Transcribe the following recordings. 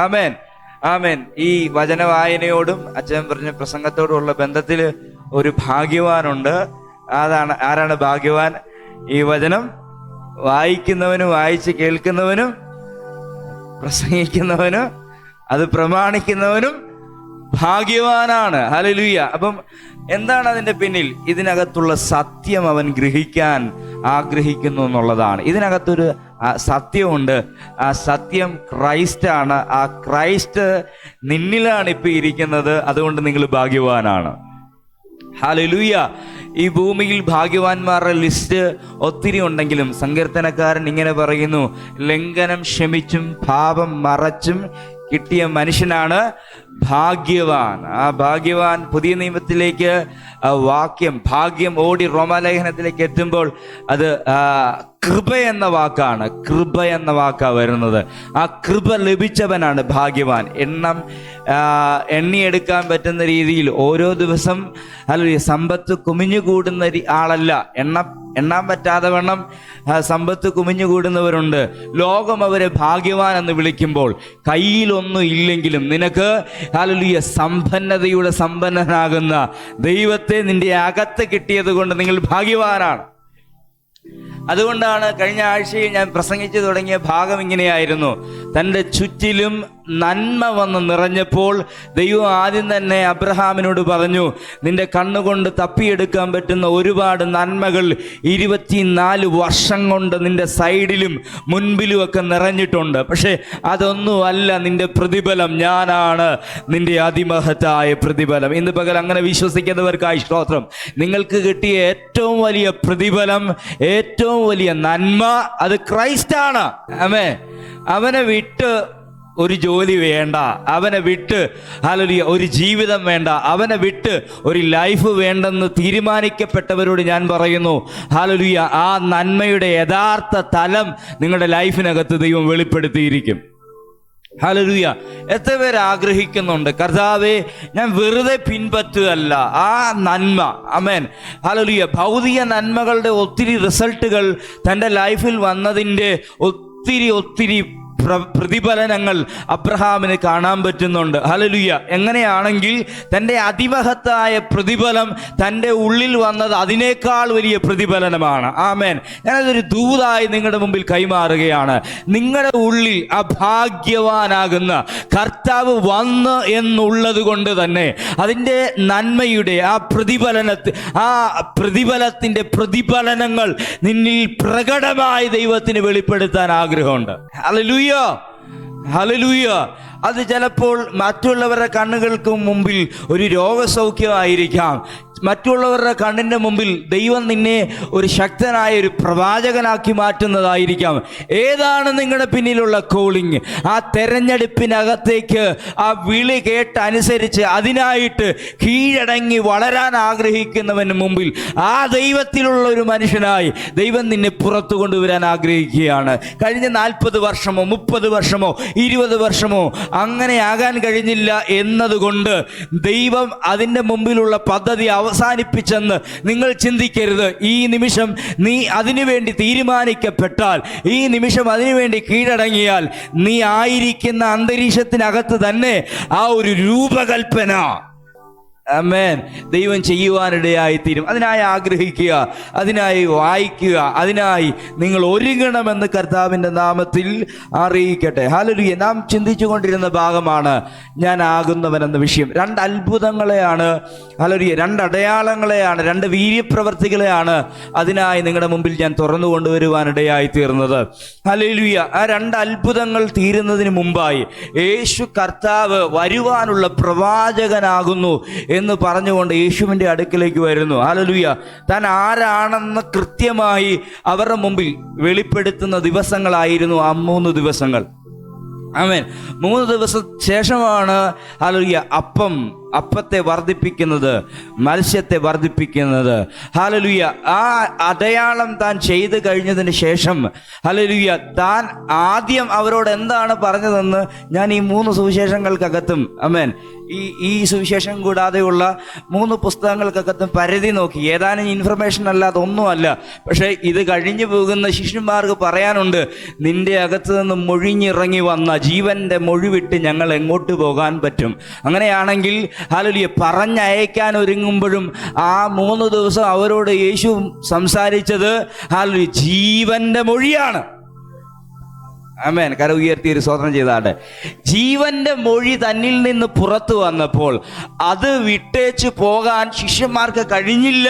ആമേൻ, ആമേൻ. ഈ വചന വായനയോടും അച്ഛൻ പറഞ്ഞ പ്രസംഗത്തോടുമുള്ള ബന്ധത്തിൽ ഒരു ഭാഗ്യവാനുണ്ട്. ആരാണ് ഭാഗ്യവാൻ? ഈ വചനം വായിക്കുന്നവനും വായിച്ച് കേൾക്കുന്നവനും പ്രസംഗിക്കുന്നവനും അത് പ്രമാണിക്കുന്നവനും ഭാഗ്യവാനാണ്. ഹല്ലേലൂയ. അപ്പം എന്താണ് അതിന്റെ പിന്നിൽ? ഇതിനകത്തുള്ള സത്യം അവൻ ഗ്രഹിക്കാൻ ആഗ്രഹിക്കുന്നു എന്നുള്ളതാണ്. ഇതിനകത്തൊരു സത്യമുണ്ട്. ആ സത്യം ക്രൈസ്റ്റാണ്. ആ ക്രൈസ്റ്റ് നിന്നിലാണ് ഇപ്പൊ ഇരിക്കുന്നത്. അതുകൊണ്ട് നിങ്ങൾ ഭാഗ്യവാനാണ്. ഹല്ലേലൂയ. ഈ ഭൂമിയിൽ ഭാഗ്യവാന്മാരുടെ ലിസ്റ്റ് ഒത്തിരി ഉണ്ടെങ്കിലും സങ്കീർത്തനക്കാരൻ ഇങ്ങനെ പറയുന്നു, ലംഘനം ക്ഷമിച്ചും പാപം മറച്ചും കിട്ടിയ മനുഷ്യനാണ് ഭാഗ്യവാൻ. ആ ഭാഗ്യവാൻ പുതിയ നിയമത്തിലേക്ക് വാക്യം ഭാഗ്യം ഓടി റോമാലേഖനത്തിലേക്ക് എത്തുമ്പോൾ അത് കൃപ എന്ന വാക്കാണ്. കൃപ എന്ന വാക്കാണ് വരുന്നത്. ആ കൃപ ലഭിച്ചവനാണ് ഭാഗ്യവാൻ. എണ്ണിയെടുക്കാൻ പറ്റുന്ന രീതിയിൽ ഓരോ ദിവസം അല്ലെങ്കിൽ സമ്പത്ത് കുമിഞ്ഞുകൂടുന്ന ആളല്ല. എണ്ണാൻ പറ്റാതെ വണ്ണം സമ്പത്ത് കുമിഞ്ഞുകൂടുന്നവരുണ്ട്. ലോകം അവരെ ഭാഗ്യവാൻ എന്ന് വിളിക്കുമ്പോൾ കയ്യിലൊന്നും ഇല്ലെങ്കിലും നിനക്ക് ഹല്ലേലൂയ സമ്പന്നതയുടെ സമ്പന്നനാകുന്ന ദൈവത്തെ നിന്റെ അകത്ത് കിട്ടിയത് കൊണ്ട് നിങ്ങൾ ഭാഗ്യവാനാണ്. അതുകൊണ്ടാണ് കഴിഞ്ഞ ആഴ്ചയിൽ ഞാൻ പ്രസംഗിച്ചു തുടങ്ങിയ ഭാഗം ഇങ്ങനെയായിരുന്നു. തൻ്റെ ചുറ്റിലും നന്മ വന്ന് നിറഞ്ഞപ്പോൾ ദൈവം ആദ്യം തന്നെ അബ്രഹാമിനോട് പറഞ്ഞു, നിന്റെ കണ്ണുകൊണ്ട് തപ്പിയെടുക്കാൻ പറ്റുന്ന ഒരുപാട് നന്മകൾ 24 വർഷം കൊണ്ട് നിന്റെ സൈഡിലും മുൻപിലും ഒക്കെ നിറഞ്ഞിട്ടുണ്ട്. പക്ഷെ അതൊന്നുമല്ല നിന്റെ പ്രതിഫലം. ഞാനാണ് നിന്റെ അതിമഹത്തായ പ്രതിഫലം. ഇന്ന് പകൽ അങ്ങനെ വിശ്വസിക്കുന്നവർക്കായി സ്തോത്രം. നിങ്ങൾക്ക് കിട്ടിയ ഏറ്റവും വലിയ പ്രതിഫലം, ഏറ്റവും വലിയ നന്മ അത് ക്രൈസ്റ്റാണ്. ആമേൻ. അവനെ വിട്ട് ഒരു ജോലി വേണ്ട, അവനെ വിട്ട് ഹല്ലേലൂയ ഒരു ജീവിതം വേണ്ട, അവനെ വിട്ട് ഒരു ലൈഫ് വേണ്ടെന്ന് തീരുമാനിക്കപ്പെട്ടവരോട് ഞാൻ പറയുന്നു, ഹല്ലേലൂയ ആ നന്മയുടെ യഥാർത്ഥ തലം നിങ്ങളുടെ ലൈഫിനകത്ത് ദൈവം വെളിപ്പെടുത്തിയിരിക്കും. ഹല്ലേലൂയ. എത്ര പേര് ആഗ്രഹിക്കുന്നുണ്ട്, കർത്താവേ ഞാൻ വെറുതെ പിൻപറ്റുകയല്ല ആ നന്മ. ആമേൻ. ഹല്ലേലൂയ. ഭൗതിക നന്മകളുടെ ഒത്തിരി റിസൾട്ടുകൾ തൻ്റെ ലൈഫിൽ വന്നതിൻ്റെ ഒത്തിരി പ്രതിഫലനങ്ങൾ അബ്രഹാമിന് കാണാൻ പറ്റുന്നുണ്ട്. ഹല്ലേലൂയ. എങ്ങനെയാണെങ്കിൽ തൻ്റെ അതിമഹത്തായ പ്രതിഫലം തൻ്റെ ഉള്ളിൽ വന്നത് അതിനേക്കാൾ വലിയ പ്രതിഫലനമാണ്. ആമേൻ. ഞാനതൊരു ദൂതായി നിങ്ങളുടെ മുമ്പിൽ കൈമാറുകയാണ്. നിങ്ങളുടെ ഉള്ളിൽ അഭാഗ്യവാനാകുന്ന കർത്താവ് വന്ന് എന്നുള്ളത് കൊണ്ട് തന്നെ അതിൻ്റെ നന്മയുടെ ആ പ്രതിഫലത്തിൻ്റെ പ്രതിഫലനങ്ങൾ നിന്നിൽ പ്രകടമായി ദൈവത്തിന് വെളിപ്പെടുത്താൻ ആഗ്രഹമുണ്ട്. ഹല്ലേലൂയ. ഹല്ലേലൂയ. അത് ചിലപ്പോൾ മറ്റുള്ളവരുടെ കണ്ണുകൾക്ക് മുമ്പിൽ ഒരു രോഗസൗഖ്യമായിരിക്കാം. മറ്റുള്ളവരുടെ കണ്ണിൻ്റെ മുമ്പിൽ ദൈവം നിന്നെ ഒരു ശക്തനായ ഒരു പ്രവാചകനാക്കി മാറ്റുന്നതായിരിക്കാം. ഏതാണ് നിങ്ങളുടെ പിന്നിലുള്ള കോളിങ്? ആ തെരഞ്ഞെടുപ്പിനകത്തേക്ക് ആ വിളി കേട്ടനുസരിച്ച് അതിനായിട്ട് കീഴടങ്ങി വളരാൻ ആഗ്രഹിക്കുന്നവന് മുമ്പിൽ ആ ദൈവത്തിലുള്ള ഒരു മനുഷ്യനായി ദൈവം നിന്നെ പുറത്തു കൊണ്ടുവരാൻ ആഗ്രഹിക്കുകയാണ്. കഴിഞ്ഞ 40 വർഷമോ 30 വർഷമോ 20 വർഷമോ അങ്ങനെ ആകാൻ കഴിഞ്ഞില്ല എന്നതുകൊണ്ട് ദൈവം അതിൻ്റെ മുമ്പിലുള്ള പദ്ധതി അവസാനിപ്പിച്ചെന്ന് നിങ്ങൾ ചിന്തിക്കരുത്. ഈ നിമിഷം നീ അതിനുവേണ്ടി തീരുമാനിക്കപ്പെട്ടാൽ, ഈ നിമിഷം അതിനുവേണ്ടി കീഴടങ്ങിയാൽ, നീ ആയിരിക്കുന്ന അന്തരീക്ഷത്തിനകത്ത് തന്നെ ആ ഒരു രൂപകൽപ്പന ആമേൻ ദൈവം ചെയ്യുവാനിടയായിത്തീരും. അതിനായി ആഗ്രഹിക്കുക, അതിനായി വായിക്കുക, അതിനായി നിങ്ങൾ ഒരുങ്ങണമെന്ന് കർത്താവിൻ്റെ നാമത്തിൽ അറിയിക്കട്ടെ. ഹല്ലേലൂയ. നാം ചിന്തിച്ചു കൊണ്ടിരുന്ന ഭാഗമാണ് ഞാൻ ആകുന്നവനെന്ന വിഷയം. 2 അത്ഭുതങ്ങളെയാണ്, ഹല്ലേലൂയ 2 അടയാളങ്ങളെയാണ്, 2 വീര്യപ്രവർത്തികളെയാണ് അതിനായി നിങ്ങളുടെ മുമ്പിൽ ഞാൻ തുറന്നു കൊണ്ടുവരുവാനിടയായി തീർന്നത്. ഹല്ലേലൂയ. ആ 2 അത്ഭുതങ്ങൾ തീരുന്നതിന് മുമ്പായി യേശു കർത്താവ് വരുവാനുള്ള പ്രവാചകനാകുന്നു എന്ന് പറഞ്ഞുകൊണ്ട് യേശുവിൻ്റെ അടുക്കിലേക്ക് വരുന്നു. ഹല്ലേലൂയ. താൻ ആരാണെന്ന് കൃത്യമായി അവരുടെ മുമ്പിൽ വെളിപ്പെടുത്തുന്ന ദിവസങ്ങളായിരുന്നു ആ 3 ദിവസങ്ങൾ. ആമേൻ. 3 ദിവസം ശേഷമാണ് ഹല്ലേലൂയ അപ്പം അപ്പത്തെ വർദ്ധിപ്പിക്കുന്നത്, മത്സ്യത്തെ വർദ്ധിപ്പിക്കുന്നത്. ഹല്ലേലൂയ. ആ അടയാളം താൻ ചെയ്തു കഴിഞ്ഞതിന് ശേഷം ഹല്ലേലൂയ താൻ ആദ്യം അവരോട് എന്താണ് പറഞ്ഞതെന്ന് ഞാൻ ഈ 3 സുവിശേഷങ്ങൾക്കകത്തും ആമേൻ ഈ സുവിശേഷം കൂടാതെയുള്ള 3 പുസ്തകങ്ങൾക്കകത്തും പരിധി നോക്കി. ഏതാനും ഇൻഫർമേഷൻ അല്ലാതെ ഒന്നുമല്ല. പക്ഷേ ഇത് കഴിഞ്ഞു പോകുന്ന ശിഷ്യന്മാർക്ക് പറയാനുണ്ട്, നിന്റെ അകത്ത് നിന്ന് മൊഴിഞ്ഞിറങ്ങി വന്ന ജീവന്റെ മൊഴി വിട്ട് ഞങ്ങൾ എങ്ങോട്ട് പോകാൻ പറ്റും? അങ്ങനെയാണെങ്കിൽ ഹല്ലേലൂയ പറഞ്ഞയക്കാൻ ഒരുങ്ങുമ്പോഴും ആ 3 ദിവസം അവരോട് യേശു സംസാരിച്ചത് ഹല്ലേലൂയ ജീവന്റെ മൊഴിയാണ്. ആമേൻ. കര ഉയർത്തി ഒരു സ്തോത്രം ചെയ്താട്ടെ. ജീവന്റെ മൊഴി തന്നിൽ നിന്ന് പുറത്തു വന്നപ്പോൾ അത് വിട്ടേച്ച് പോകാൻ ശിഷ്യന്മാർക്ക് കഴിഞ്ഞില്ല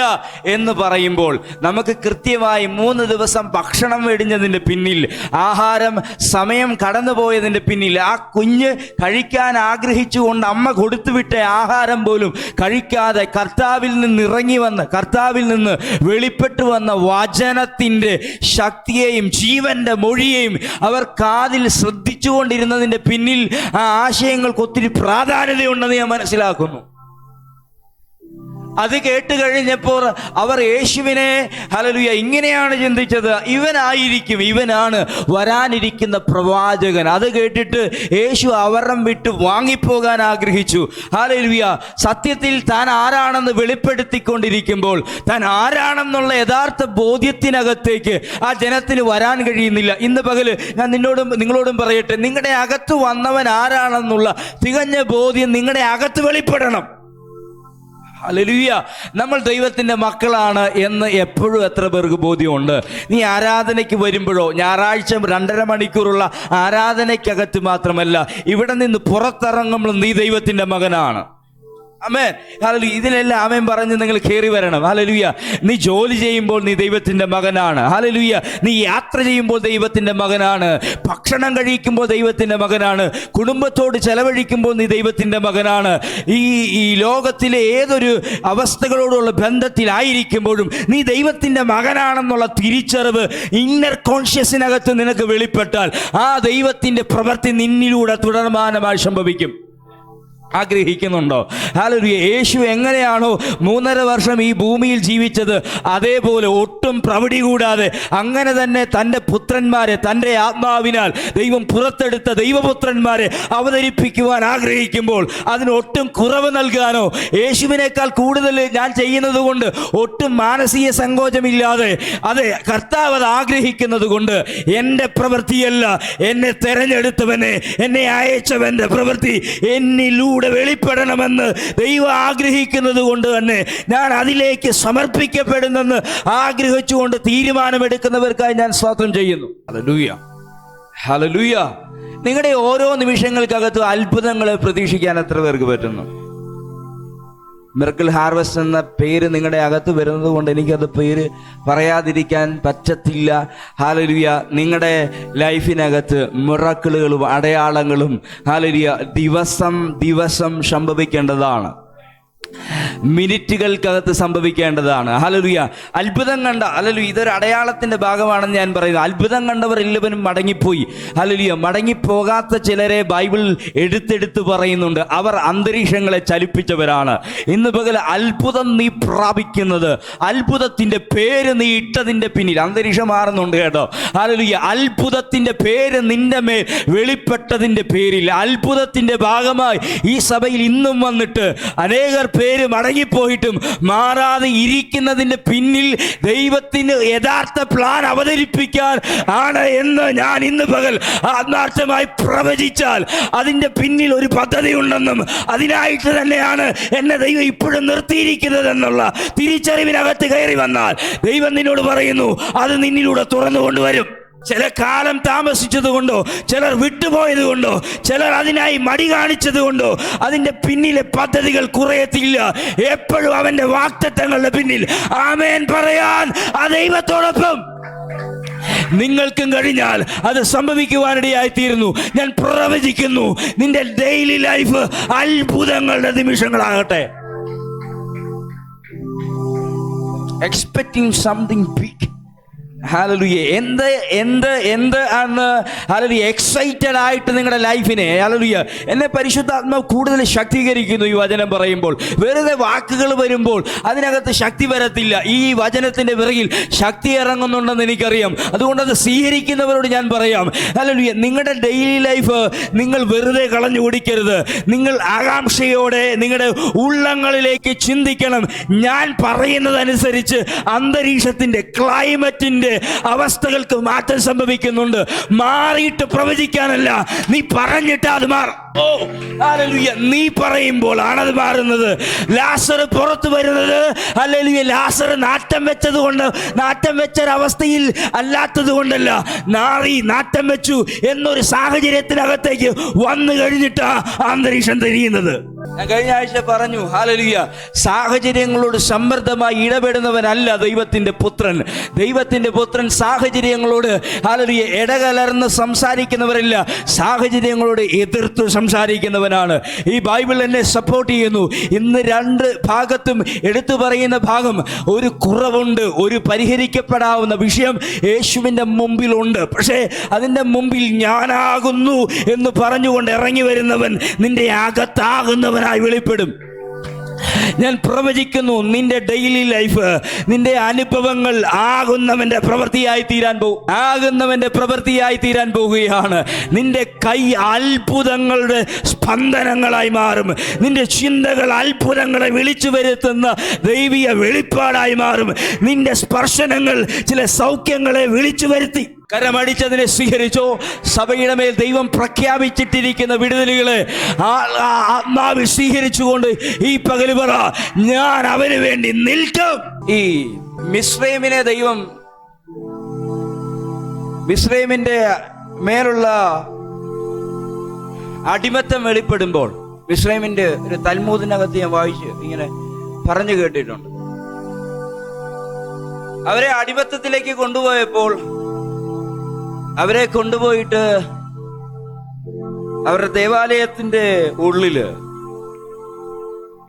എന്ന് പറയുമ്പോൾ നമുക്ക് കൃത്യമായി 3 ദിവസം ഭക്ഷണം വെടിഞ്ഞതിൻ്റെ പിന്നിൽ, ആഹാരം സമയം കടന്നുപോയതിൻ്റെ പിന്നിൽ, ആ കുഞ്ഞ് കഴിക്കാൻ ആഗ്രഹിച്ചുകൊണ്ട് അമ്മ കൊടുത്തുവിട്ട ആഹാരം പോലും കഴിക്കാതെ കർത്താവിൽ നിന്ന് ഇറങ്ങി വന്ന്, കർത്താവിൽ നിന്ന് വെളിപ്പെട്ടു വന്ന വചനത്തിൻ്റെ ശക്തിയെയും ജീവന്റെ മൊഴിയെയും അവർ കാതിൽ ശ്രദ്ധിച്ചുകൊണ്ടിരുന്നതിൻ്റെ പിന്നിൽ ആ ആശയങ്ങൾക്ക് ഒത്തിരി പ്രാധാന്യതയുണ്ടെന്ന് ഞാൻ മനസ്സിലാക്കുന്നു. അത് കേട്ട് കഴിഞ്ഞപ്പോൾ അവർ യേശുവിനെ ഹല്ലേലൂയ ഇങ്ങനെയാണ് ചിന്തിച്ചത്, ഇവനാണ് വരാനിരിക്കുന്ന പ്രവാചകൻ. അത് കേട്ടിട്ട് യേശു അവരുടെ വിട്ട് വാങ്ങിപ്പോകാൻ ആഗ്രഹിച്ചു. ഹല്ലേലൂയ. സത്യത്തിൽ താൻ ആരാണെന്ന് വെളിപ്പെടുത്തിക്കൊണ്ടിരിക്കുമ്പോൾ താൻ ആരാണെന്നുള്ള യഥാർത്ഥ ബോധ്യത്തിനകത്തേക്ക് ആ ജനത്തിന് വരാൻ കഴിയുന്നില്ല. ഇന്ന് പകല് ഞാൻ നിങ്ങളോടും പറയട്ടെ, നിങ്ങളുടെ അകത്ത് വന്നവൻ ആരാണെന്നുള്ള തികഞ്ഞ ബോധ്യം നിങ്ങളുടെ അകത്ത് വെളിപ്പെടണം. ഹല്ലേലൂയ. നമ്മൾ ദൈവത്തിൻ്റെ മക്കളാണ് എന്ന് എപ്പോഴും എത്ര പേർക്ക് ബോധ്യമുണ്ട്? നീ ആരാധനയ്ക്ക് വരുമ്പോഴോ, ഞായറാഴ്ച 2.5 മണിക്കൂറുള്ള ആരാധനയ്ക്കകത്ത് മാത്രമല്ല, ഇവിടെ നിന്ന് പുറത്തിറങ്ങുമ്പോൾ നീ ദൈവത്തിൻ്റെ മകനാണ്. ആമേൻ. ഹല്ലേലൂയ. ഇതിലെല്ലാം ആമേൻ പറഞ്ഞ് നിങ്ങൾ കയറി വരണം. ഹല്ലേലൂയ. നീ ജോലി ചെയ്യുമ്പോൾ നീ ദൈവത്തിൻ്റെ മകനാണ്. ഹല്ലേലൂയ. നീ യാത്ര ചെയ്യുമ്പോൾ ദൈവത്തിൻ്റെ മകനാണ്. ഭക്ഷണം കഴിക്കുമ്പോൾ ദൈവത്തിൻ്റെ മകനാണ്. കുടുംബത്തോട് ചെലവഴിക്കുമ്പോൾ നീ ദൈവത്തിൻ്റെ മകനാണ്. ഈ ലോകത്തിലെ ഏതൊരു അവസ്ഥകളോടുള്ള ബന്ധത്തിലായിരിക്കുമ്പോഴും നീ ദൈവത്തിൻ്റെ മകനാണെന്നുള്ള തിരിച്ചറിവ് ഇന്നർ കോൺഷ്യസിനകത്ത് നിനക്ക് വെളിപ്പെട്ടാൽ ആ ദൈവത്തിൻ്റെ പ്രവൃത്തി നിന്നിലൂടെ തുടർമാനമായി സംഭവിക്കും. ആഗ്രഹിക്കുന്നുണ്ടോ? ഹല്ലേലൂയ. യേശു എങ്ങനെയാണോ 3.5 വർഷം ഈ ഭൂമിയിൽ ജീവിച്ചത്, അതേപോലെ ഒട്ടും പ്രവൃത്തി കൂടാതെ അങ്ങനെ തന്നെ തൻ്റെ പുത്രന്മാരെ, തൻ്റെ ആത്മാവിനാൽ ദൈവം പുറത്തെടുത്ത ദൈവപുത്രന്മാരെ അവതരിപ്പിക്കുവാൻ ആഗ്രഹിക്കുമ്പോൾ അതിന് ഒട്ടും കുറവ് നൽകാനോ, യേശുവിനേക്കാൾ കൂടുതൽ ഞാൻ ചെയ്യുന്നത് കൊണ്ട് ഒട്ടും മാനസിക സങ്കോചമില്ലാതെ അതെ കർത്താവ് അത് ആഗ്രഹിക്കുന്നത് കൊണ്ട് എൻ്റെ പ്രവൃത്തിയല്ല, എന്നെ തെരഞ്ഞെടുത്തവനെ, എന്നെ അയച്ചവൻ്റെ പ്രവൃത്തി എന്നിലൂടെ വെളിപ്പെടണമെന്ന് ദൈവം ആഗ്രഹിക്കുന്നത് കൊണ്ട് തന്നെ ഞാൻ അതിലേക്ക് സമർപ്പിക്കപ്പെടുന്നെന്ന് ആഗ്രഹിച്ചുകൊണ്ട് തീരുമാനമെടുക്കുന്നവർക്കായി ഞാൻ സ്തോത്രം ചെയ്യുന്നു. ഹല്ലേലൂയ. ഹല്ലേലൂയ. നിങ്ങളുടെ ഓരോ നിമിഷങ്ങൾക്കകത്ത് അത്ഭുതങ്ങളെ പ്രതീക്ഷിക്കാൻ എത്ര പേർക്ക് പറ്റുന്നു? മിറക്കിൾ ഹാർവസ്റ്റ് എന്ന പേര് നിങ്ങളുടെ അകത്ത് വരുന്നത് കൊണ്ട് എനിക്കത് പേര് പറയാതിരിക്കാൻ പറ്റത്തില്ല. ഹല്ലേലൂയ. നിങ്ങളുടെ ലൈഫിനകത്ത് മിറക്കിളുകളും അടയാളങ്ങളും ഹല്ലേലൂയ ദിവസം സംഭവിക്കേണ്ടതാണ്. മിനിറ്റുകൾക്കകത്ത് സംഭവിക്കേണ്ടതാണ്. ഹല്ലേലൂയ. അത്ഭുതം കണ്ട ഹല്ലേലൂയ ഇതൊരു അടയാളത്തിൻ്റെ ഭാഗമാണെന്ന് ഞാൻ പറയുന്നു. അത്ഭുതം കണ്ടവർ എല്ലാവരും മടങ്ങിപ്പോയി. ഹല്ലേലൂയ. മടങ്ങിപ്പോകാത്ത ചിലരെ ബൈബിൾ എടുത്തെടുത്ത് പറയുന്നുണ്ട്. അവർ അന്തരീക്ഷങ്ങളെ ചലിപ്പിച്ചവരാണ്. ഇന്ന് പകൽ അത്ഭുതം നീ പ്രാപിക്കുന്നത്, അത്ഭുതത്തിൻ്റെ പേര് നീ ഇട്ടതിൻ്റെ പിന്നിൽ അന്തരീക്ഷം മാറുന്നുണ്ട് കേട്ടോ. ഹല്ലേലൂയ. അത്ഭുതത്തിൻ്റെ പേര് നിന്റെ മേൽ വെളിപ്പെട്ടതിൻ്റെ പേരിൽ അത്ഭുതത്തിൻ്റെ ഭാഗമായി ഈ സഭയിൽ ഇന്നും വന്നിട്ട് അനേകർ പേര് മടങ്ങിപ്പോയിട്ടും മാറാതെ ഇരിക്കുന്നതിൻ്റെ പിന്നിൽ ദൈവത്തിന് യഥാർത്ഥ പ്ലാൻ അവതരിപ്പിക്കാൻ ആണ് എന്ന് ഞാൻ ഇന്ന് പകൽ ആത്മാർത്ഥമായി പ്രവചിച്ചാൽ അതിൻ്റെ പിന്നിൽ ഒരു പദ്ധതി ഉണ്ടെന്നും അതിനായിട്ട് തന്നെയാണ് എന്നെ ദൈവം ഇപ്പോഴും നിർത്തിയിരിക്കുന്നതെന്നുള്ള തിരിച്ചറിവിനകത്ത് കയറി വന്നാൽ ദൈവം നിന്നോട് പറയുന്നു, അത് നിന്നിലൂടെ തുറന്നു കൊണ്ടുവരും. ചില കാലം താമസിച്ചത് കൊണ്ടോ, ചിലർ വിട്ടുപോയത് കൊണ്ടോ, ചിലർ അതിനായി മടി കാണിച്ചത് കൊണ്ടോ അതിൻ്റെ പിന്നിലെ പദ്ധതികൾ കുറയത്തില്ല. എപ്പോഴും അവൻ്റെ വാഗ്ദത്തങ്ങളുടെ പിന്നിൽ ആമേൻ പറയാൻ ആ ദൈവത്തോടൊപ്പം നിങ്ങൾക്കും കഴിഞ്ഞാൽ അത് സംഭവിക്കുവാനിടയായി തീരുന്നു. ഞാൻ പ്രവചിക്കുന്നു, നിന്റെ ഡെയിലി ലൈഫ് അത്ഭുതങ്ങളുടെ നിമിഷങ്ങളാകട്ടെ. Expecting something big. ഹല്ലേലൂയ. എന്ത് എന്ന് ഹല്ലേലൂയ എക്സൈറ്റഡ് ആയിട്ട് നിങ്ങളുടെ ലൈഫിനെ ഹല്ലേലൂയ എന്നെ പരിശുദ്ധാത്മാവ് കൂടുതൽ ശക്തീകരിക്കുന്നു. ഈ വചനം പറയുമ്പോൾ വെറുതെ വാക്കുകൾ വരുമ്പോൾ അതിനകത്ത് ശക്തി വരത്തില്ല. ഈ വചനത്തിന്റെ പിറകിൽ ശക്തി ഇറങ്ങുന്നുണ്ടെന്ന് എനിക്കറിയാം. അതുകൊണ്ട് അത് സ്വീകരിക്കുന്നവരോട് ഞാൻ പറയാം, ഹല്ലേലൂയ, നിങ്ങളുടെ ഡെയിലി ലൈഫ് നിങ്ങൾ വെറുതെ കളഞ്ഞു കുടിക്കരുത്. നിങ്ങൾ ആകാംക്ഷയോടെ നിങ്ങളുടെ ഉള്ളങ്ങളിലേക്ക് ചിന്തിക്കണം. ഞാൻ പറയുന്നതനുസരിച്ച് അന്തരീക്ഷത്തിന്റെ ക്ലൈമറ്റിന്റെ അവസ്ഥകൾക്ക് മാറ്റം സംഭവിക്കുന്നുണ്ട്. മാറിയിട്ട് പ്രവചിക്കാനല്ല, നീ പറഞ്ഞിട്ട് അത് മാറും. ഓ ഹല്ലേലൂയ, നീ പറയുമ്പോൾ ആണത് മാറുന്നത്. ലാസർ പുറത്തു വരുന്നത് ഹല്ലേലൂയ ലാസർ നാറ്റം വെച്ചൊരവസ്ഥയിൽ അല്ലാത്തത് കൊണ്ടല്ല, നാറ്റം വെച്ചു എന്നൊരു സാഹചര്യത്തിനകത്തേക്ക് വന്നു കഴിഞ്ഞിട്ടാ അന്തരീക്ഷം തിരിയുന്നത്. ഞാൻ കഴിഞ്ഞ ആഴ്ച പറഞ്ഞു, ഹല്ലേലൂയ, സാഹചര്യങ്ങളോട് സമ്മർദ്ദമായി ഇടപെടുന്നവനല്ല ദൈവത്തിന്റെ പുത്രൻ. ദൈവത്തിന്റെ പുത്രൻ സാഹചര്യങ്ങളോട് ഹല്ലേലൂയ ഇടകലർന്ന് സംസാരിക്കുന്നവരല്ല, സാഹചര്യങ്ങളോട് എതിർത്ത് സംസാരിക്കുന്നവനാണ്. ഈ ബൈബിൾ എന്നെ സപ്പോർട്ട് ചെയ്യുന്നു. ഇന്ന് രണ്ട് ഭാഗത്തും എടുത്തു പറയുന്ന ഭാഗം, ഒരു കുറവുണ്ട്, ഒരു പരിഹരിക്കപ്പെടാവുന്ന വിഷയം യേശുവിൻ്റെ മുമ്പിലുണ്ട്. പക്ഷേ അതിൻ്റെ മുമ്പിൽ ഞാനാകുന്നു എന്ന് പറഞ്ഞുകൊണ്ട് ഇറങ്ങി വരുന്നവൻ നിന്റെ അകത്താകുന്നവനായി വെളിപ്പെടും. ഞാൻ പ്രവചിക്കുന്നു, നിന്റെ ഡെയിലി ലൈഫ്, നിന്റെ അനുഭവങ്ങൾ ആകുന്നവന്റെ പ്രവൃത്തിയായി തീരാൻ പോവുകയാണ്. നിന്റെ കൈ അത്ഭുതങ്ങളുടെ സ്പന്ദനങ്ങളായി മാറും. നിന്റെ ചിന്തകൾ അത്ഭുതങ്ങളെ വിളിച്ചു വരുത്തുന്ന ദൈവിക വെളിപ്പാടായി മാറും. നിന്റെ സ്പർശനങ്ങൾ ചില സൗഖ്യങ്ങളെ വിളിച്ചു വരുത്തി. കരമടിച്ചതിനെ സ്വീകരിച്ചോ. സഭയുടെ മേൽ ദൈവം പ്രഖ്യാപിച്ചിട്ടിരിക്കുന്ന വിടുതലുകളെ ആത്മാവിൽ സ്വീകരിച്ചുകൊണ്ട് ഈ പകല് പറ, ഞാൻ അവന് വേണ്ടി നിൽക്കും. ഈ മിസ്രൈമിന്റെ മേലുള്ള അടിമത്തം വെളിപ്പെടുമ്പോൾ, മിസ്രൈമിന്റെ ഒരു തൽമൂദിനകത്ത് ഞാൻ വായിച്ച് ഇങ്ങനെ പറഞ്ഞു കേട്ടിട്ടുണ്ട്. അവരെ അടിമത്തത്തിലേക്ക് കൊണ്ടുപോയപ്പോൾ അവരെ കൊണ്ടുപോയിട്ട് അവരുടെ ദേവാലയത്തിന്റെ ഉള്ളില്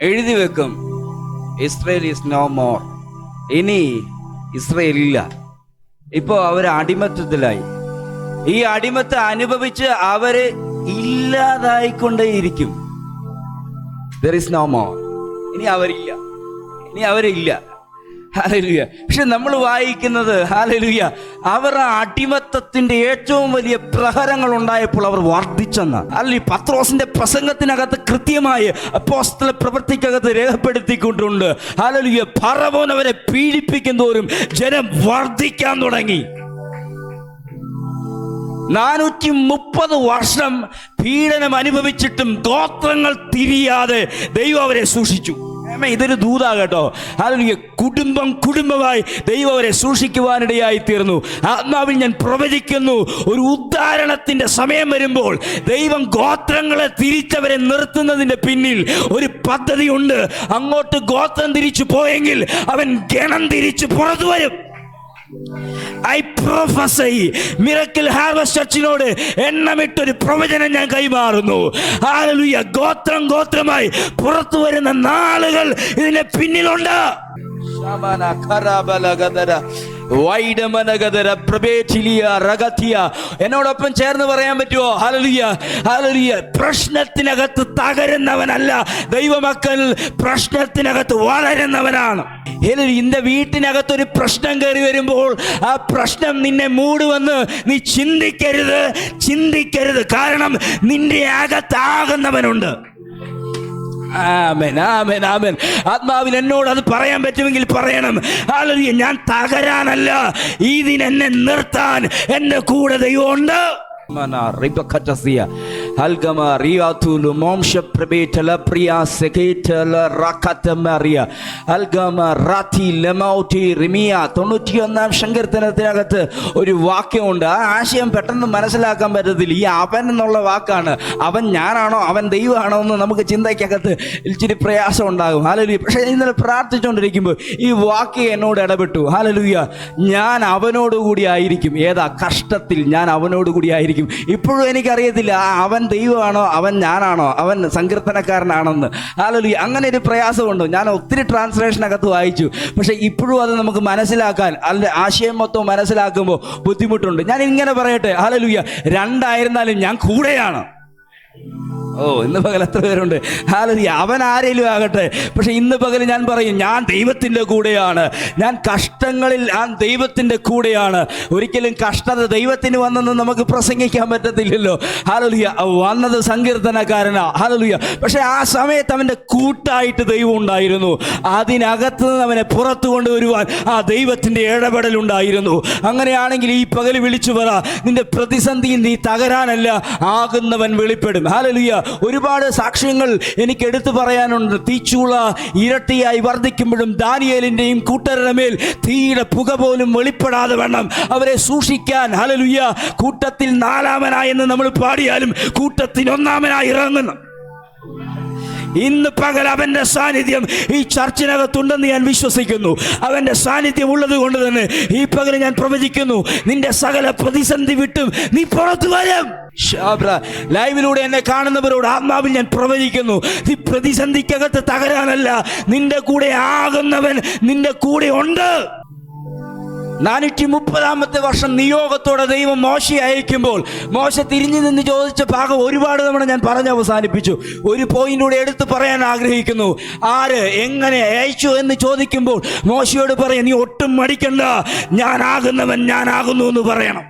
എഴുതി വെക്കും, ഇസ്രയേൽ ഈസ് നോ മോർ. ഇനി ഇസ്രയേൽ ഇല്ല. ഇപ്പോ അവര് അടിമത്തത്തിലായി. ഈ അടിമത്തം അനുഭവിച്ച് അവര് ഇല്ലാതായിക്കൊണ്ടേയിരിക്കും. there is no more. ഇനി അവരില്ല. ഹല്ലേലൂയ. പക്ഷെ നമ്മൾ വായിക്കുന്നത്, ഹല്ലേലൂയ, അവർ ആ അടിമത്തത്തിന്റെ ഏറ്റവും വലിയ പ്രഹരങ്ങൾ ഉണ്ടായപ്പോൾ അവർ വർദ്ധിച്ചെന്ന്. അല്ലെങ്കിൽ പത്രോസിന്റെ പ്രസംഗത്തിനകത്ത് കൃത്യമായി അപ്പോസ്തല പ്രവൃത്തിക്കകത്ത് രേഖപ്പെടുത്തിക്കൊണ്ടുണ്ട്. ഹല്ലേലൂയ, ഫറവോൻ അവരെ പീഡിപ്പിക്കും തോറും ജനം വർദ്ധിക്കാൻ തുടങ്ങി. 430 വർഷം പീഡനം അനുഭവിച്ചിട്ടും ഗോത്രങ്ങൾ തിരിയാതെ ദൈവം അവരെ സൂക്ഷിച്ചു. ഇതൊരു ദൂതാ കേട്ടോ. ഹല്ലേലൂയ, കുടുംബമായി ദൈവം അവരെ സൂക്ഷിക്കുവാനിടയായി തീർന്നു. ആത്മാവിൽ ഞാൻ പ്രവചിക്കുന്നു, ഒരു ഉദ്ധാരണത്തിന്റെ സമയം വരുമ്പോൾ ദൈവം ഗോത്രങ്ങളെ തിരിച്ചവരെ നിർത്തുന്നതിന്റെ പിന്നിൽ ഒരു പദ്ധതി ഉണ്ട്. അങ്ങോട്ട് ഗോത്രം തിരിച്ചു പോയെങ്കിൽ അവൻ ഗണം തിരിച്ചു പുറത്തു വരും. I prophesy, മിറക്കിൾ ഹാർവസ്റ്റ് ചർച്ചിനോട് എണ്ണമിട്ടൊരു പ്രവചനം ഞാൻ കൈമാറുന്നു. ഹല്ലേലൂയ, ഗോത്രമായി പുറത്തു വരുന്ന നാളുകൾ ഇതിന്റെ പിന്നിലുണ്ട്. എന്നോടൊപ്പം ചേർന്ന് പറയാൻ പറ്റുമോ? ഹല്ലേലൂയ, പ്രശ്നത്തിനകത്ത് തകരുന്നവനല്ല ദൈവമക്കൾ, പ്രശ്നത്തിനകത്ത് വളരുന്നവനാണ്. നിന്റെ വീട്ടിനകത്തൊരു പ്രശ്നം കയറി വരുമ്പോൾ ആ പ്രശ്നം നിന്നെ മൂടുവെന്ന് നീ ചിന്തിക്കരുത്. കാരണം നിന്റെ അകത്താകുന്നവനുണ്ട്. ആമേൻ, ആമേൻ, ആമേൻ. ആത്മാവിൽ എന്നോട് അത് പറയാൻ പറ്റുമെങ്കിൽ പറയണം. ഹല്ലേലൂയ, ഞാൻ തകരാനല്ല, ഇതിനെന്നെ നിർത്താൻ എന്റെ കൂടെ ദൈവമുണ്ട്. സങ്കീർത്തനത്തിനകത്ത് ഒരു വാക്യമുണ്ട്. ആ ആശയം പെട്ടെന്ന് മനസ്സിലാക്കാൻ പറ്റത്തില്ല. ഈ അവൻ എന്നുള്ള വാക്കാണ്. അവൻ ഞാനാണോ അവൻ ദൈവമാണോ എന്ന് നമുക്ക് ചിന്തയ്ക്കകത്ത് ഇച്ചിരി പ്രയാസം ഉണ്ടാകും. ഹല്ലേലൂയ. പക്ഷേ ഇന്നലെ പ്രാർത്ഥിച്ചുകൊണ്ടിരിക്കുമ്പോൾ ഈ വാക്യം എന്നോട് ഇടപെട്ടു. ഹല്ലേലൂയ, ഞാൻ അവനോടുകൂടി ആയിരിക്കും. ഏതാ കഷ്ടത്തിൽ ഞാൻ അവനോടുകൂടി ആയിരിക്കും. ഇപ്പോഴും എനിക്കറിയത്തില്ല ആ അവൻ ദൈവമാണോ അവൻ ഞാനാണോ, അവൻ സങ്കീർത്തനക്കാരനാണെന്ന്. ഹല്ലേലൂയ. അങ്ങനെ ഒരു പ്രയാസമുണ്ട്. ഞാൻ ഒത്തിരി ട്രാൻസ്ലേഷനകത്ത് വായിച്ചു, പക്ഷെ ഇപ്പോഴും അത് നമുക്ക് മനസ്സിലാക്കാൻ ആശയം മൊത്തം മനസ്സിലാക്കുമ്പോൾ ബുദ്ധിമുട്ടുണ്ട്. ഞാൻ ഇങ്ങനെ പറയട്ടെ, ഹല്ലേലൂയ, രണ്ടായിരുന്നാലും ഞാൻ കൂടെയാണ്. ഇന്ന് പകൽ എത്ര പേരുണ്ട്? ഹല്ലേലൂയ. അവൻ ആരെങ്കിലും ആകട്ടെ, പക്ഷെ ഇന്ന് പകൽ ഞാൻ പറയും, ഞാൻ ദൈവത്തിൻ്റെ കൂടെയാണ്. ഞാൻ കഷ്ടങ്ങളിൽ ഞാൻ ദൈവത്തിൻ്റെ കൂടെയാണ്. ഒരിക്കലും കഷ്ടത ദൈവത്തിന് വന്നെന്ന് നമുക്ക് പ്രസംഗിക്കാൻ പറ്റത്തില്ലല്ലോ. ഹല്ലേലൂയ. വന്നത് സങ്കീർത്തനക്കാരനാ. ഹല്ലേലൂയ. പക്ഷെ ആ സമയത്ത് അവൻ്റെ കൂട്ടായിട്ട് ദൈവം ഉണ്ടായിരുന്നു. അതിനകത്ത് നിന്ന് അവനെ പുറത്തു കൊണ്ടുവരുവാൻ ആ ദൈവത്തിൻ്റെ ഇടപെടലുണ്ടായിരുന്നു. അങ്ങനെയാണെങ്കിൽ ഈ പകൽ വിളിച്ചു പറ, നിന്റെ പ്രതിസന്ധിയിൽ നീ തകരാനല്ല, ആകുന്നവൻ വെളിപ്പെടും. ഹല്ലേലൂയ. ഒരുപാട് സാക്ഷ്യങ്ങൾ എനിക്ക് എടുത്തു പറയാനുണ്ട്. തീച്ചൂള ഇരട്ടിയായി വർദ്ധിക്കുമ്പോഴും ദാനിയേലിന്റെയും കൂട്ടരുടെ മേൽ തീയുടെ പുക പോലും വെളിപ്പെടാതെ വേണം അവരെ സൂക്ഷിക്കാൻ. ഹല്ലേലൂയ. കൂട്ടത്തിൽ നാലാമനായി എന്ന് നമ്മൾ പാടിയാലും കൂട്ടത്തിൽ ഒന്നാമനായി ഇറങ്ങുന്നു. ഇന്ന് പകൽ അവൻ്റെ സാന്നിധ്യം ഈ ചർച്ചിനകത്തുണ്ടെന്ന് ഞാൻ വിശ്വസിക്കുന്നു. അവൻ്റെ സാന്നിധ്യം ഉള്ളത് കൊണ്ട് തന്നെ ഈ പകൽ ഞാൻ പ്രവചിക്കുന്നു, നിന്റെ സകല പ്രതിസന്ധി വിട്ടും നീ പുറത്തു വരും. ലൈവിലൂടെ എന്നെ കാണുന്നവരോട് ആത്മാവിൽ ഞാൻ പ്രവചിക്കുന്നു, ഈ പ്രതിസന്ധിക്കകത്ത് തകരാനല്ല, നിന്റെ കൂടെ ആകുന്നവൻ നിന്റെ കൂടെ ഉണ്ട്. 430 വർഷം നിയോഗത്തോടെ ദൈവം മോശയെ അയക്കുമ്പോൾ മോശ തിരിഞ്ഞു നിന്ന് ചോദിച്ച ഭാഗം ഒരുപാട് തവണ ഞാൻ പറഞ്ഞ് അവസാനിപ്പിച്ചു. ഒരു പോയിന്റൂടെ എടുത്ത് പറയാൻ ആഗ്രഹിക്കുന്നു. ആര് എങ്ങനെ അയച്ചു എന്ന് ചോദിക്കുമ്പോൾ മോശയോട് പറയാം, നീ ഒട്ടും മടിക്കണ്ട, ഞാനാകുന്നവൻ ഞാനാകുന്നു എന്ന് പറയണം.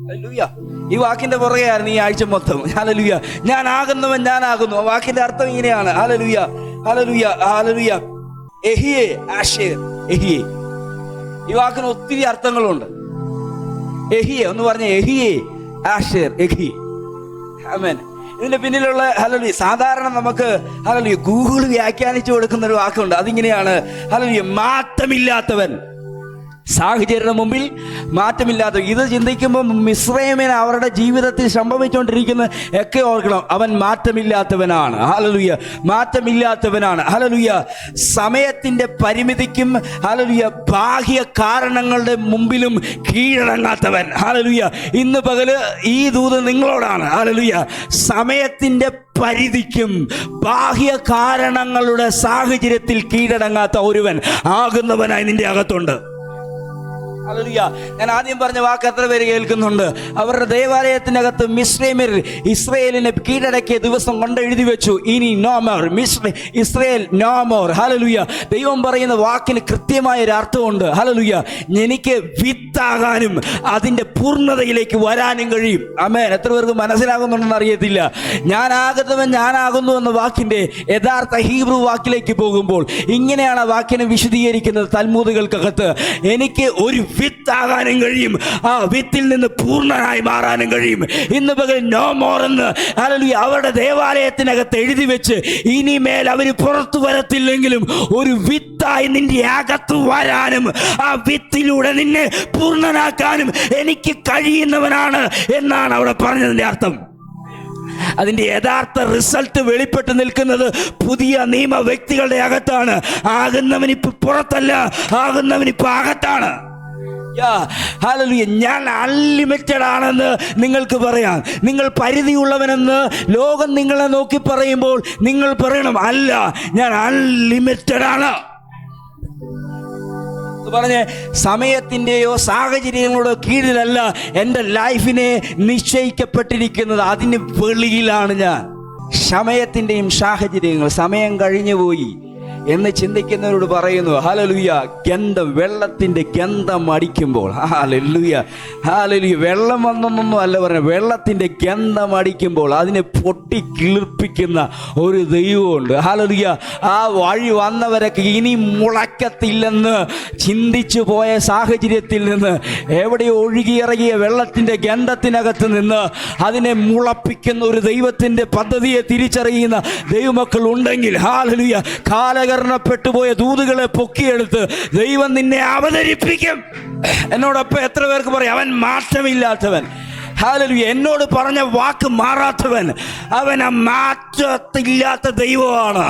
ഹല്ലേലൂയ. ഈ വാക്കിന്റെ പുറകെയായിരുന്നു ഈ ആഴ്ച മൊത്തം. ഹല്ലേലൂയ. ഞാനാകുന്നവൻ ഞാനാകുന്നു. ആ വാക്കിന്റെ അർത്ഥം ഇങ്ങനെയാണ്. ഹല്ലേലൂയ. ഹല്ലേലൂയ. ഹല്ലേലൂയ. എഹിയേ ആശേർ. എഹിയേ, ഈ വാക്കിന് ഒത്തിരി അർത്ഥങ്ങളുണ്ട്. എഹിയെ എന്ന് പറഞ്ഞ എഹിയെ ആഷേർ എഹി. ആമേൻ. ഇതിന്റെ പിന്നിലുള്ള ഹല്ലേലൂയ സാധാരണ നമുക്ക് ഹല്ലേലൂയ ഗൂഗിൾ വ്യാഖ്യാനിച്ചു കൊടുക്കുന്ന ഒരു വാക്കുണ്ട്. അതിങ്ങനെയാണ്, ഹല്ലേലൂയ, മാറ്റമില്ലാത്തവൻ. സാഹചര്യത്തിന് മുമ്പിൽ മാറ്റമില്ലാത്ത. ഇത് ചിന്തിക്കുമ്പോൾ മിസ്രൈമിന് അവരുടെ ജീവിതത്തിൽ സംഭവിച്ചുകൊണ്ടിരിക്കുന്ന ഒക്കെ ഓർക്കണം, അവൻ മാറ്റമില്ലാത്തവനാണ്. ഹല്ലേലൂയ. മാറ്റമില്ലാത്തവനാണ്. ഹല്ലേലൂയ. സമയത്തിന്റെ പരിമിതിക്കും ഹല്ലേലൂയ ബാഹ്യ കാരണങ്ങളുടെ മുമ്പിലും കീഴടങ്ങാത്തവൻ. ഹല്ലേലൂയ. ഇന്ന് പകല് ഈ ദൂത് നിങ്ങളോടാണ്. ഹല്ലേലൂയ. സമയത്തിന്റെ പരിധിക്കും ബാഹ്യ കാരണങ്ങളുടെ സാഹചര്യത്തിൽ കീഴടങ്ങാത്ത ഒരുവൻ ആകുന്നവനായി നിന്റെ അകത്തുണ്ട്. ഹല്ലേലൂയ. ഞാൻ ആദ്യം പറഞ്ഞ വാക്ക് എത്ര പേര് കേൾക്കുന്നുണ്ട്? അവരുടെ ദേവാലയത്തിനകത്ത് മിസ്രൈമിൽ ഇസ്രയേലിനെ കീഴടക്കിയ ദിവസം കൊണ്ട് എഴുതി വെച്ചു, ഇനി no more Israel no more. Hallelujah. ദൈവം പറയുന്ന വാക്കിന് കൃത്യമായ ഒരു അർത്ഥമുണ്ട്. ഹല്ലേലൂയ. എനിക്ക് വിത്താകാനും അതിൻ്റെ പൂർണ്ണതയിലേക്ക് വരാനും കഴിയും. ആമേൻ. എത്ര പേർക്ക് മനസ്സിലാകുന്നുണ്ടെന്ന് അറിയത്തില്ല. ഞാനാകുന്നവൻ ഞാനാകുന്നു എന്ന വാക്കിൻ്റെ യഥാർത്ഥ ഹീബ്രു വാക്കിലേക്ക് പോകുമ്പോൾ ഇങ്ങനെയാണ് ആ വാക്കിനെ വിശദീകരിക്കുന്നത് തൽമൂദുകൾക്കകത്ത്. എനിക്ക് ഒരു വിത്താകാനും കഴിയും, ആ വിത്തിൽ നിന്ന് പൂർണ്ണനായി മാറാനും കഴിയും. ഇന്ന് പകൽ നോ മോർ എന്ന് ഹല്ലേലൂയ അവരുടെ ദേവാലയത്തിനകത്ത് എഴുതി വെച്ച് ഇനിമേൽ അവർ പുറത്തു വരത്തില്ലെങ്കിലും ഒരു വിത്തായി നിന്റെ അകത്ത് വരാനും ആ വിത്തിലൂടെ നിന്നെ പൂർണ്ണനാക്കാനും എനിക്ക് കഴിയുന്നവനാണ് എന്നാണ് അവിടെ പറഞ്ഞതിന്റെ അർത്ഥം. അതിന്റെ യഥാർത്ഥ റിസൾട്ട് വെളിപ്പെട്ട് നിൽക്കുന്നത് പുതിയ നിയമ വ്യക്തികളുടെ അകത്താണ്. ആകുന്നവനിപ്പോ പുറത്തല്ല, ആകുന്നവനിപ്പോ അകത്താണ്. ഹല്ലേലൂയ. ഞാൻ അൺലിമിറ്റഡ് ആണെന്ന് നിങ്ങൾക്ക് പറയാം. നിങ്ങൾ പരിധിയുള്ളവനെന്ന് ലോകം നിങ്ങളെ നോക്കി പറയുമ്പോൾ നിങ്ങൾ പറയണം, അല്ല, ഞാൻ അൺലിമിറ്റഡ് ആണ്. പറഞ്ഞ് സമയത്തിൻ്റെയോ സാഹചര്യങ്ങളുടെയോ കീഴിലല്ല എൻ്റെ ലൈഫിനെ നിശ്ചയിക്കപ്പെട്ടിരിക്കുന്നത്, അതിന് വെളിയിലാണ് ഞാൻ. സമയത്തിൻ്റെയും സാഹചര്യങ്ങൾ സമയം കഴിഞ്ഞു പോയി എന്ന് ചിന്തിക്കുന്നവരോട് പറയുന്നു, ഹല്ലേലൂയ, ഗന്ധം, വെള്ളത്തിൻ്റെ ഗന്ധം അടിക്കുമ്പോൾ, ഹല്ലേലൂയ, ഹല്ലേലൂയ, വെള്ളം വന്നൊന്നും അല്ല പറഞ്ഞത്, വെള്ളത്തിൻ്റെ ഗന്ധം അടിക്കുമ്പോൾ അതിനെ പൊട്ടി കിളിർപ്പിക്കുന്ന ഒരു ദൈവമുണ്ട്. ഹല്ലേലൂയ. ആ വഴി വന്നവരൊക്കെ ഇനി മുളക്കത്തില്ലെന്ന് ചിന്തിച്ചു പോയ സാഹചര്യത്തിൽ നിന്ന് എവിടെയോ ഒഴുകിയിറങ്ങിയ വെള്ളത്തിൻ്റെ ഗന്ധത്തിനകത്ത് നിന്ന് അതിനെ മുളപ്പിക്കുന്ന ഒരു ദൈവത്തിൻ്റെ പദ്ധതിയെ തിരിച്ചറിയുന്ന ദൈവമക്കൾ ഉണ്ടെങ്കിൽ, ഹല്ലേലൂയ, കാലകരണപ്പെട്ടുപോയ ദൂതുകളെ പൊക്കിയെടുത്ത് ദൈവം നിന്നെ അവതരിപ്പിക്കും. എന്നോടൊപ്പം എത്ര പേർക്ക് പറയും, അവൻ മാറ്റമില്ലാത്തവൻ. ഹല്ലേലൂയ. എന്നോട് പറഞ്ഞ വാക്ക് മാറാത്തവൻ, അവൻ മാറ്റത്തില്ലാത്ത ദൈവമാണ്.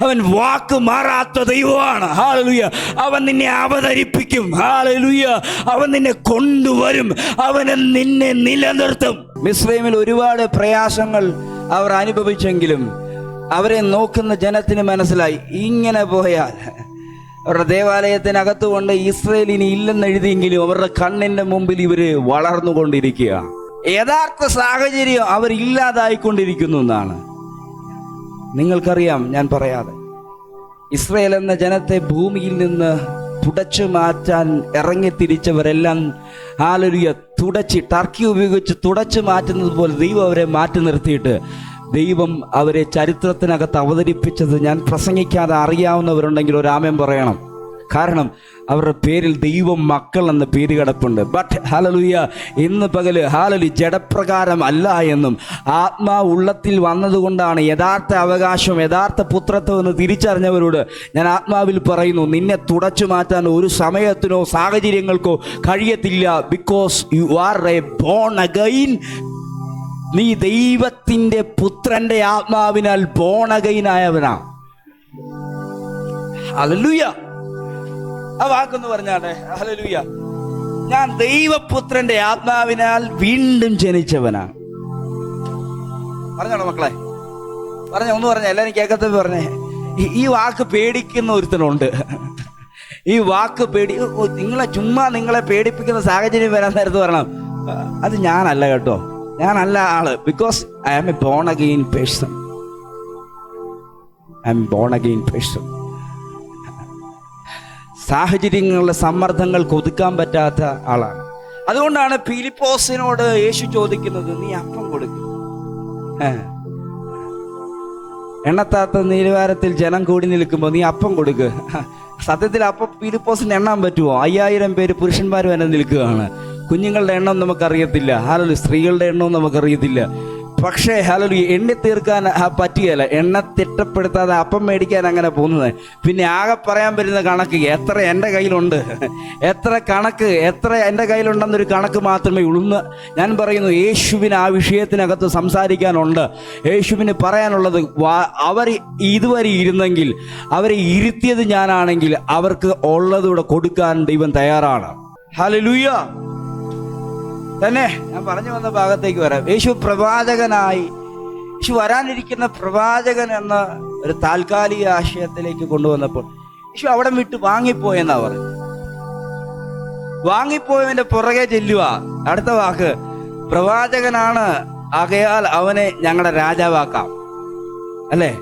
അവൻ വാക്ക് മാറാത്ത ദൈവമാണ്. ഹല്ലേലൂയ. അവൻ നിന്നെ അവതരിപ്പിക്കും. ഹല്ലേലൂയ. അവൻ നിന്നെ കൊണ്ടുവരും. അവൻ നിന്നെ നിലനിർത്തും. മിസ്രൈമിൽ ഒരുപാട് പ്രയാസങ്ങൾ അവർ അനുഭവിച്ചെങ്കിലും അവരെ നോക്കുന്ന ജനത്തിന് മനസ്സിലായി, ഇങ്ങനെ പോയാൽ അവരുടെ ദേവാലയത്തിനകത്ത് കൊണ്ട് ഇസ്രയേലിന് ഇല്ലെന്ന് എഴുതിയെങ്കിലും അവരുടെ കണ്ണിന്റെ മുമ്പിൽ ഇവര് വളർന്നുകൊണ്ടിരിക്കുക. യഥാർത്ഥ സാഹചര്യം അവരില്ലാതായിക്കൊണ്ടിരിക്കുന്നു എന്നാണ്. നിങ്ങൾക്കറിയാം, ഞാൻ പറയാതെ, ഇസ്രയേൽ എന്ന ജനത്തെ ഭൂമിയിൽ നിന്ന് തുടച്ചു മാറ്റാൻ ഇറങ്ങിത്തിരിച്ചവരെല്ലാം ടർക്കി ഉപയോഗിച്ച് തുടച്ചു മാറ്റുന്നത് പോലെ ദൈവം അവരെ മാറ്റി നിർത്തിയിട്ട് ദൈവം അവരെ ചരിത്രത്തിനകത്ത് അവതരിപ്പിച്ചത് ഞാൻ പ്രസംഗിക്കാതെ അറിയാവുന്നവരുണ്ടെങ്കിൽ ഒരു ആമേൻ പറയണം. കാരണം അവരുടെ പേരിൽ ദൈവം മക്കൾ എന്ന പേര് കിടപ്പുണ്ട്. ബട്ട് ഹല്ലേലൂയ, ഇന്ന് പകല് ഹല്ലേലൂയ ജഡപ്രകാരം അല്ല എന്നും ആത്മാവ് ഉള്ളത്തിൽ വന്നതുകൊണ്ടാണ് യഥാർത്ഥ അവകാശം, യഥാർത്ഥ പുത്രത്വം എന്ന് തിരിച്ചറിഞ്ഞവരോട് ഞാൻ ആത്മാവിൽ പറയുന്നു, നിന്നെ തുടച്ചു മാറ്റാൻ ഒരു സമയത്തിനോ സാഹചര്യങ്ങൾക്കോ കഴിയത്തില്ല. Because you are a born again. നീ ദൈവത്തിൻ്റെ പുത്രന്റെ ആത്മാവിനാൽ ബോൺ അഗൈൻ ആയവനാ. ഹല്ലേലൂയ. ആ വാക്കൊന്ന് പറഞ്ഞാട്ടെ. ഹല്ലേലൂയ. ഞാൻ ദൈവപുത്രന്റെ ആത്മാവിനാൽ വീണ്ടും ജനിച്ചവനാണ്. പറഞ്ഞോളൂ മക്കളെ, ഒന്ന് പറഞ്ഞ എല്ലാരും കേൾക്കത്തെ പറഞ്ഞേ. ഈ വാക്ക് പേടിക്കുന്ന ഒരുത്തനുണ്ട്. ഈ വാക്ക് നിങ്ങളെ പേടിപ്പിക്കുന്ന സാഹചര്യം വരാൻ നേരത്ത് പറയണം, അത് ഞാനല്ല കേട്ടോ, ഞാനല്ല ആള്. Because I am a born again person. സാഹചര്യങ്ങളുടെ സമ്മർദ്ദങ്ങൾക്ക് ഒതുക്കാൻ പറ്റാത്ത ആളാണ്. അതുകൊണ്ടാണ് ഫിലിപ്പോസിനോട് യേശു ചോദിക്കുന്നത്, നീ അപ്പം കൊടുക്കും. എണ്ണത്താത്ത നിലവാരത്തിൽ ജനം കൂടി നിൽക്കുമ്പോൾ നീ അപ്പം കൊടുക്കുക. സത്യത്തിൽ അപ്പം ഫിലിപ്പോസിന് എണ്ണാൻ പറ്റുമോ? 5000 പേര് പുരുഷന്മാർ വരെ നിൽക്കുകയാണ്. കുഞ്ഞുങ്ങളുടെ എണ്ണം നമുക്കറിയത്തില്ല, ഹല്ലേലൂയ. സ്ത്രീകളുടെ എണ്ണവും നമുക്കറിയത്തില്ല. പക്ഷേ ഹല്ലേലൂയ എണ്ണി തീർക്കാൻ പറ്റിയല്ല. എണ്ണ തിട്ടപ്പെടുത്താതെ അപ്പം മേടിക്കാൻ അങ്ങനെ പോകുന്നത്. പിന്നെ ആകെ പറയാൻ പറ്റുന്ന കണക്ക് എത്ര എൻ്റെ കയ്യിലുണ്ട്, എത്ര എൻ്റെ കയ്യിലുണ്ടെന്നൊരു കണക്ക് മാത്രമേ ഉള്ളൂ. ഞാൻ പറയുന്നു, യേശുവിന് ആ വിഷയത്തിനകത്ത് സംസാരിക്കാനുണ്ട്. യേശുവിന് പറയാനുള്ളത്, അവർ ഇതുവരെ ഇരുന്നെങ്കിൽ, അവരെ ഇരുത്തിയത് ഞാനാണെങ്കിൽ അവർക്ക് ഉള്ളതുകൂടെ കൊടുക്കാൻ ദൈവം തയ്യാറാണ്. ഹല്ലേലൂയ. തന്നെ ഞാൻ പറഞ്ഞു വന്ന ഭാഗത്തേക്ക് വരാം. യേശു പ്രവാചകനായി, യേശു വരാനിരിക്കുന്ന പ്രവാചകൻ എന്ന ഒരു താൽക്കാലിക ആശയത്തിലേക്ക് കൊണ്ടുവന്നപ്പോൾ യേശു അവിടെ വിട്ട് വാങ്ങിപ്പോയെന്നാ പറയുന്നത്. വാങ്ങിപ്പോയവന്റെ പുറകെ ചെല്ലുക. അടുത്ത വാക്ക്, പ്രവാചകനാണ്, ആകയാൽ അവനെ ഞങ്ങളുടെ രാജാവാക്കാം. അല്ലേ?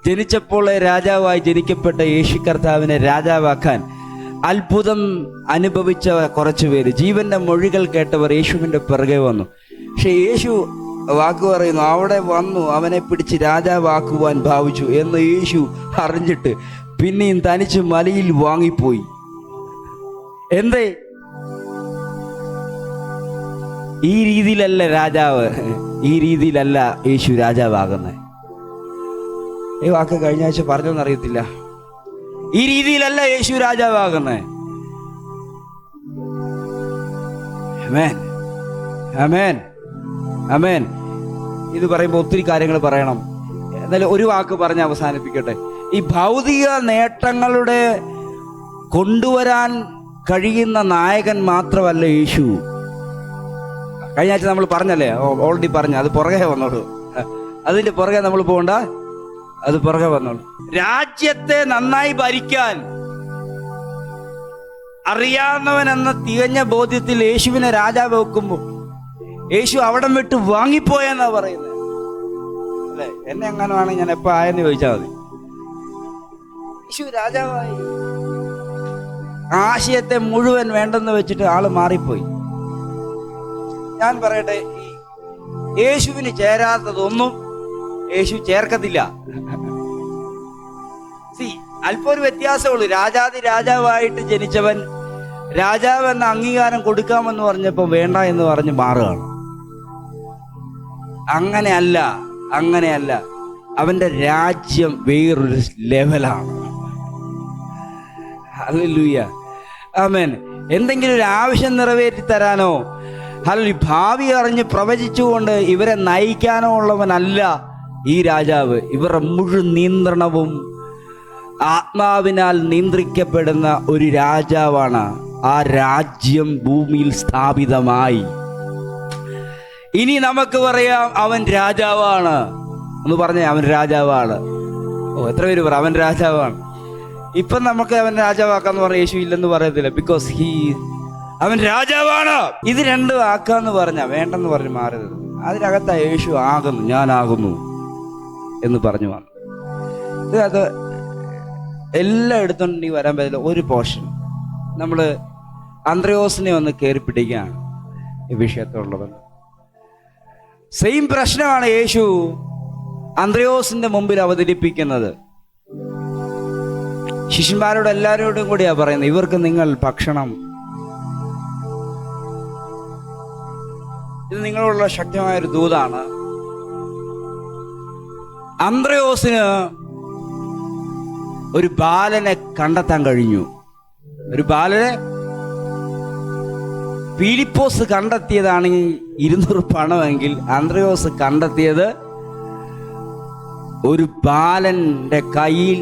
ജനിച്ചപ്പോൾ രാജാവായി ജനിക്കപ്പെട്ട യേശു കർത്താവിനെ രാജാവാക്കാൻ അത്ഭുതം അനുഭവിച്ച കുറച്ചു പേര്, ജീവന്റെ മൊഴികൾ കേട്ടവർ യേശുവിന്റെ പിറകെ വന്നു. പക്ഷെ യേശു വാക്ക് പറയുന്നു, അവിടെ വന്നു അവനെ പിടിച്ച് രാജാവാക്കുവാൻ ഭാവിച്ചു എന്ന് യേശു അറിഞ്ഞിട്ട് പിന്നെയും തനിച്ച് മലയിൽ വാങ്ങിപ്പോയി. എന്തേ? ഈ രീതിയിലല്ല രാജാവ്, ഈ രീതിയിലല്ല യേശു രാജാവാകുന്നത്. ഈ വാക്ക് കഴിഞ്ഞ ആഴ്ച പറഞ്ഞോന്നറിയത്തില്ല. ഈ രീതിയിലല്ല യേശു രാജാവാകുന്നത്. ആമേൻ, ആമേൻ, ആമേൻ. ഇത് പറയുമ്പോൾ ഒത്തിരി കാര്യങ്ങൾ പറയണം. എന്നാലും ഒരു വാക്ക് പറഞ്ഞ് അവസാനിപ്പിക്കട്ടെ. ഈ ഭൗതിക നേട്ടങ്ങളുടെ കൊണ്ടുവരാൻ കഴിയുന്ന നായകൻ മാത്രമല്ല യേശു. കഴിഞ്ഞ ആഴ്ച നമ്മൾ പറഞ്ഞല്ലേ, ഓൾറെഡി പറഞ്ഞു, അത് പുറകെ വന്നോളൂ. അതിന്റെ പുറകെ നമ്മൾ പോകണ്ട, അത് പുറകെ വന്നോളൂ. രാജ്യത്തെ നന്നായി ഭരിക്കാൻ അറിയാവുന്നവൻ എന്ന തികഞ്ഞ ബോധ്യത്തിൽ യേശുവിനെ രാജാവ് വെക്കുമ്പോൾ യേശു അവിടം വിട്ട് വാങ്ങിപ്പോയെന്നാ പറയുന്നത്. അല്ലെ? എന്നെ എങ്ങനെയാണ് ഞാൻ എപ്പോ ആയെന്ന് ചോദിച്ചാൽ മതി. യേശു രാജാവായി ആശയത്തെ മുഴുവൻ വേണ്ടെന്ന് വെച്ചിട്ട് ആള് മാറിപ്പോയി. ഞാൻ പറയട്ടെ, യേശുവിന് ചേരാത്തതൊന്നും യേശു ചേർക്കത്തില്ല. അല്പം ഒരു വ്യത്യാസമുള്ളൂ. രാജാതി രാജാവായിട്ട് ജനിച്ചവൻ രാജാവ് എന്ന അംഗീകാരം കൊടുക്കാമെന്ന് പറഞ്ഞപ്പോ വേണ്ട എന്ന് പറഞ്ഞ് മാറുകയാണ്. അങ്ങനെയല്ല. അവന്റെ രാജ്യം വേറൊരു ലെവലാണ്. ഹല്ലേലൂയ, ആമേൻ. എന്തെങ്കിലും ഒരു ആവശ്യം നിറവേറ്റി തരാനോ അല്ലെങ്കിൽ ഭാവി അറിഞ്ഞ് പ്രവചിച്ചുകൊണ്ട് ഇവരെ നയിക്കാനോ ഉള്ളവനല്ല ഈ രാജാവ്. ഇവരുടെ മുഴുവൻ നിയന്ത്രണവും ആത്മാവിനാൽ നിയന്ത്രിക്കപ്പെടുന്ന ഒരു രാജാവാണ്. ആ രാജ്യം ഭൂമിയിൽ സ്ഥാപിതമായി. ഇനി നമുക്ക് പറയാം, അവൻ രാജാവാണ്. ഒന്ന് പറഞ്ഞേ, അവൻ രാജാവാണ്. എത്ര പേര് പറ അവൻ രാജാവാണ്. ഇപ്പം നമുക്ക് അവൻ രാജാവാക്കാന്ന് പറഞ്ഞ യേശു ഇല്ലെന്ന് പറയത്തില്ല. ബിക്കോസ് അവൻ രാജാവാണ്. ഇത് രണ്ടും ആക്കാന്ന് പറഞ്ഞ വേണ്ടെന്ന് പറഞ്ഞ് മാറരുത്. അതിനകത്താ യേശു ആകുന്നു, ഞാനാകുന്നു എന്ന് പറഞ്ഞു വന്നു. അത് എല്ലാം എടുത്തോണ്ട് നീ വരാൻ പറ്റില്ല. ഒരു പോർഷൻ നമ്മൾ അന്ത്രയോസിനെ ഒന്ന് കയറി പിടിക്കുകയാണ് ഈ വിഷയത്തോടുള്ളത്. സെയിം പ്രശ്നമാണ് യേശു അന്ത്രയോസിന്റെ മുമ്പിൽ അവതരിപ്പിക്കുന്നത്. ശിഷ്യന്മാരോട് എല്ലാവരോടും കൂടിയാ പറയുന്നത്, ഇവർക്ക് നിങ്ങൾ ഭക്ഷണം, ഇത് നിങ്ങളുള്ള ശക്തമായൊരു ദൂതാണ്. അന്ത്രയോസിന് ഒരു ബാലനെ കണ്ടെത്താൻ കഴിഞ്ഞു. ഒരു ബാലനെ ഫിലിപ്പോസ് കണ്ടെത്തിയതാണ് 200 പണമെങ്കിൽ അന്ത്രയോസ് കണ്ടെത്തിയത് ഒരു ബാലന്റെ കയ്യിൽ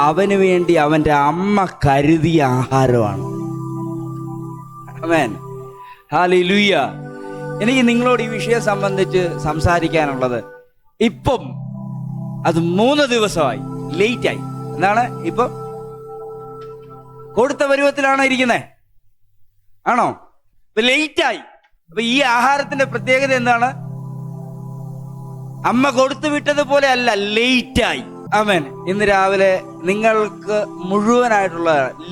അവന് വേണ്ടി അവന്റെ അമ്മ കരുതിയ ആഹാരമാണ്. ആമേൻ, ഹല്ലേലൂയ. എനിക്ക് നിങ്ങളോട് ഈ വിഷയം സംബന്ധിച്ച് സംസാരിക്കാനുള്ളത്, ഇപ്പം അത് 3 ദിവസമായി, ലേറ്റായി. എന്താണ് ഇപ്പം കൊടുത്ത പരുവത്തിലാണോ ഇരിക്കുന്നത്? ആണോ? ഇപ്പൊ ലേറ്റായി. അപ്പൊ ഈ ആഹാരത്തിന്റെ പ്രത്യേകത എന്താണ്? അമ്മ കൊടുത്തു വിട്ടതുപോലെ അല്ല, ലേറ്റായി. ആമേൻ. ഇന്ന് രാവിലെ നിങ്ങൾക്ക് മുഴുവനായിട്ടുള്ള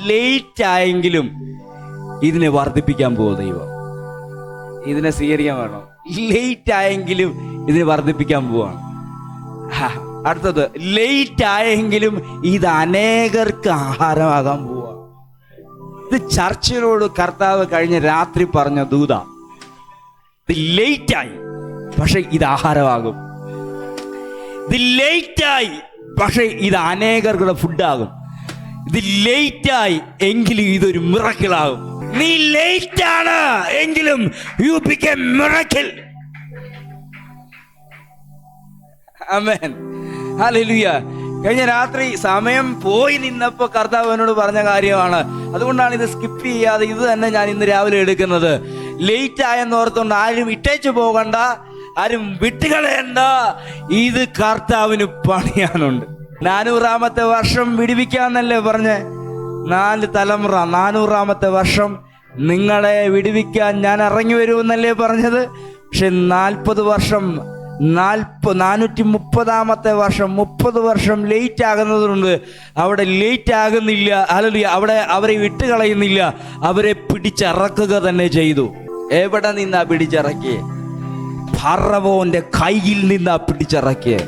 ലേറ്റ് ആയെങ്കിലും ഇതിനെ വർദ്ധിപ്പിക്കാൻ പോകും ദൈവം. ഇതിനെ സ്വീകരിക്കാൻ വേണം. ലേറ്റ് ആയെങ്കിലും ഇതിനെ വർദ്ധിപ്പിക്കാൻ പോവാണ്. അടുത്തത്, ലേറ്റ് ആയെങ്കിലും ഇത് അനേകർക്ക് ആഹാരമാകാൻ പോവാ. ഇത് ചർച്ചിനോട് കർത്താവ് കഴിഞ്ഞ രാത്രി പറഞ്ഞ ദൂത. ഇത് ലേറ്റായി, പക്ഷെ ഇത് ആഹാരമാകും. ഇത് ലേറ്റായി, പക്ഷെ ഇത് അനേകർക്കുള്ള ഫുഡാകും. ഇത് ലേറ്റായി എങ്കിലും ഇതൊരു മിറക്കിളാകും. നീ ലേറ്റ് ആണ് എങ്കിലും you become miracle. Amen, hallelujah. കഴിഞ്ഞ രാത്രി സമയം പോയി നിന്നപ്പോ കർത്താവ് എന്നോട് പറഞ്ഞ കാര്യമാണ്. അതുകൊണ്ടാണ് ഇത് സ്കിപ്പ് ചെയ്യാതെ ഇത് തന്നെ ഞാൻ ഇന്ന് രാവിലെ എടുക്കുന്നത്. ലേറ്റ് ആയെന്നോർത്തുകൊണ്ട് ആരും ഇട്ടേച്ചു പോകണ്ട, ആരും വിട്ടുകളയണ്ട. ഇത് കർത്താവിന് പണിയാനുണ്ട്. 400-ാമത്തെ വർഷം വിടുവിക്കാന്നല്ലേ പറഞ്ഞേ? 4 തലമുറ, 400-ാമത്തെ വർഷം നിങ്ങളെ വിടുവിക്കാൻ ഞാൻ ഇറങ്ങി വരുമെന്നല്ലേ പറഞ്ഞത്? പക്ഷെ 40 വർഷം, 430-ാമത്തെ വർഷം, 30 വർഷം ലേറ്റ് ആകുന്നതുകൊണ്ട് അവിടെ ലേറ്റ് ആകുന്നില്ല. അല്ലെങ്കിൽ അവിടെ അവരെ വിട്ടുകളയുന്നില്ല, അവരെ പിടിച്ചിറക്കുക തന്നെ ചെയ്തു. എവിടെ നിന്നാ പിടിച്ചിറക്കിയേ? ഫറവോന്റെ കയ്യിൽ നിന്നാ പിടിച്ചിറക്കിയേ.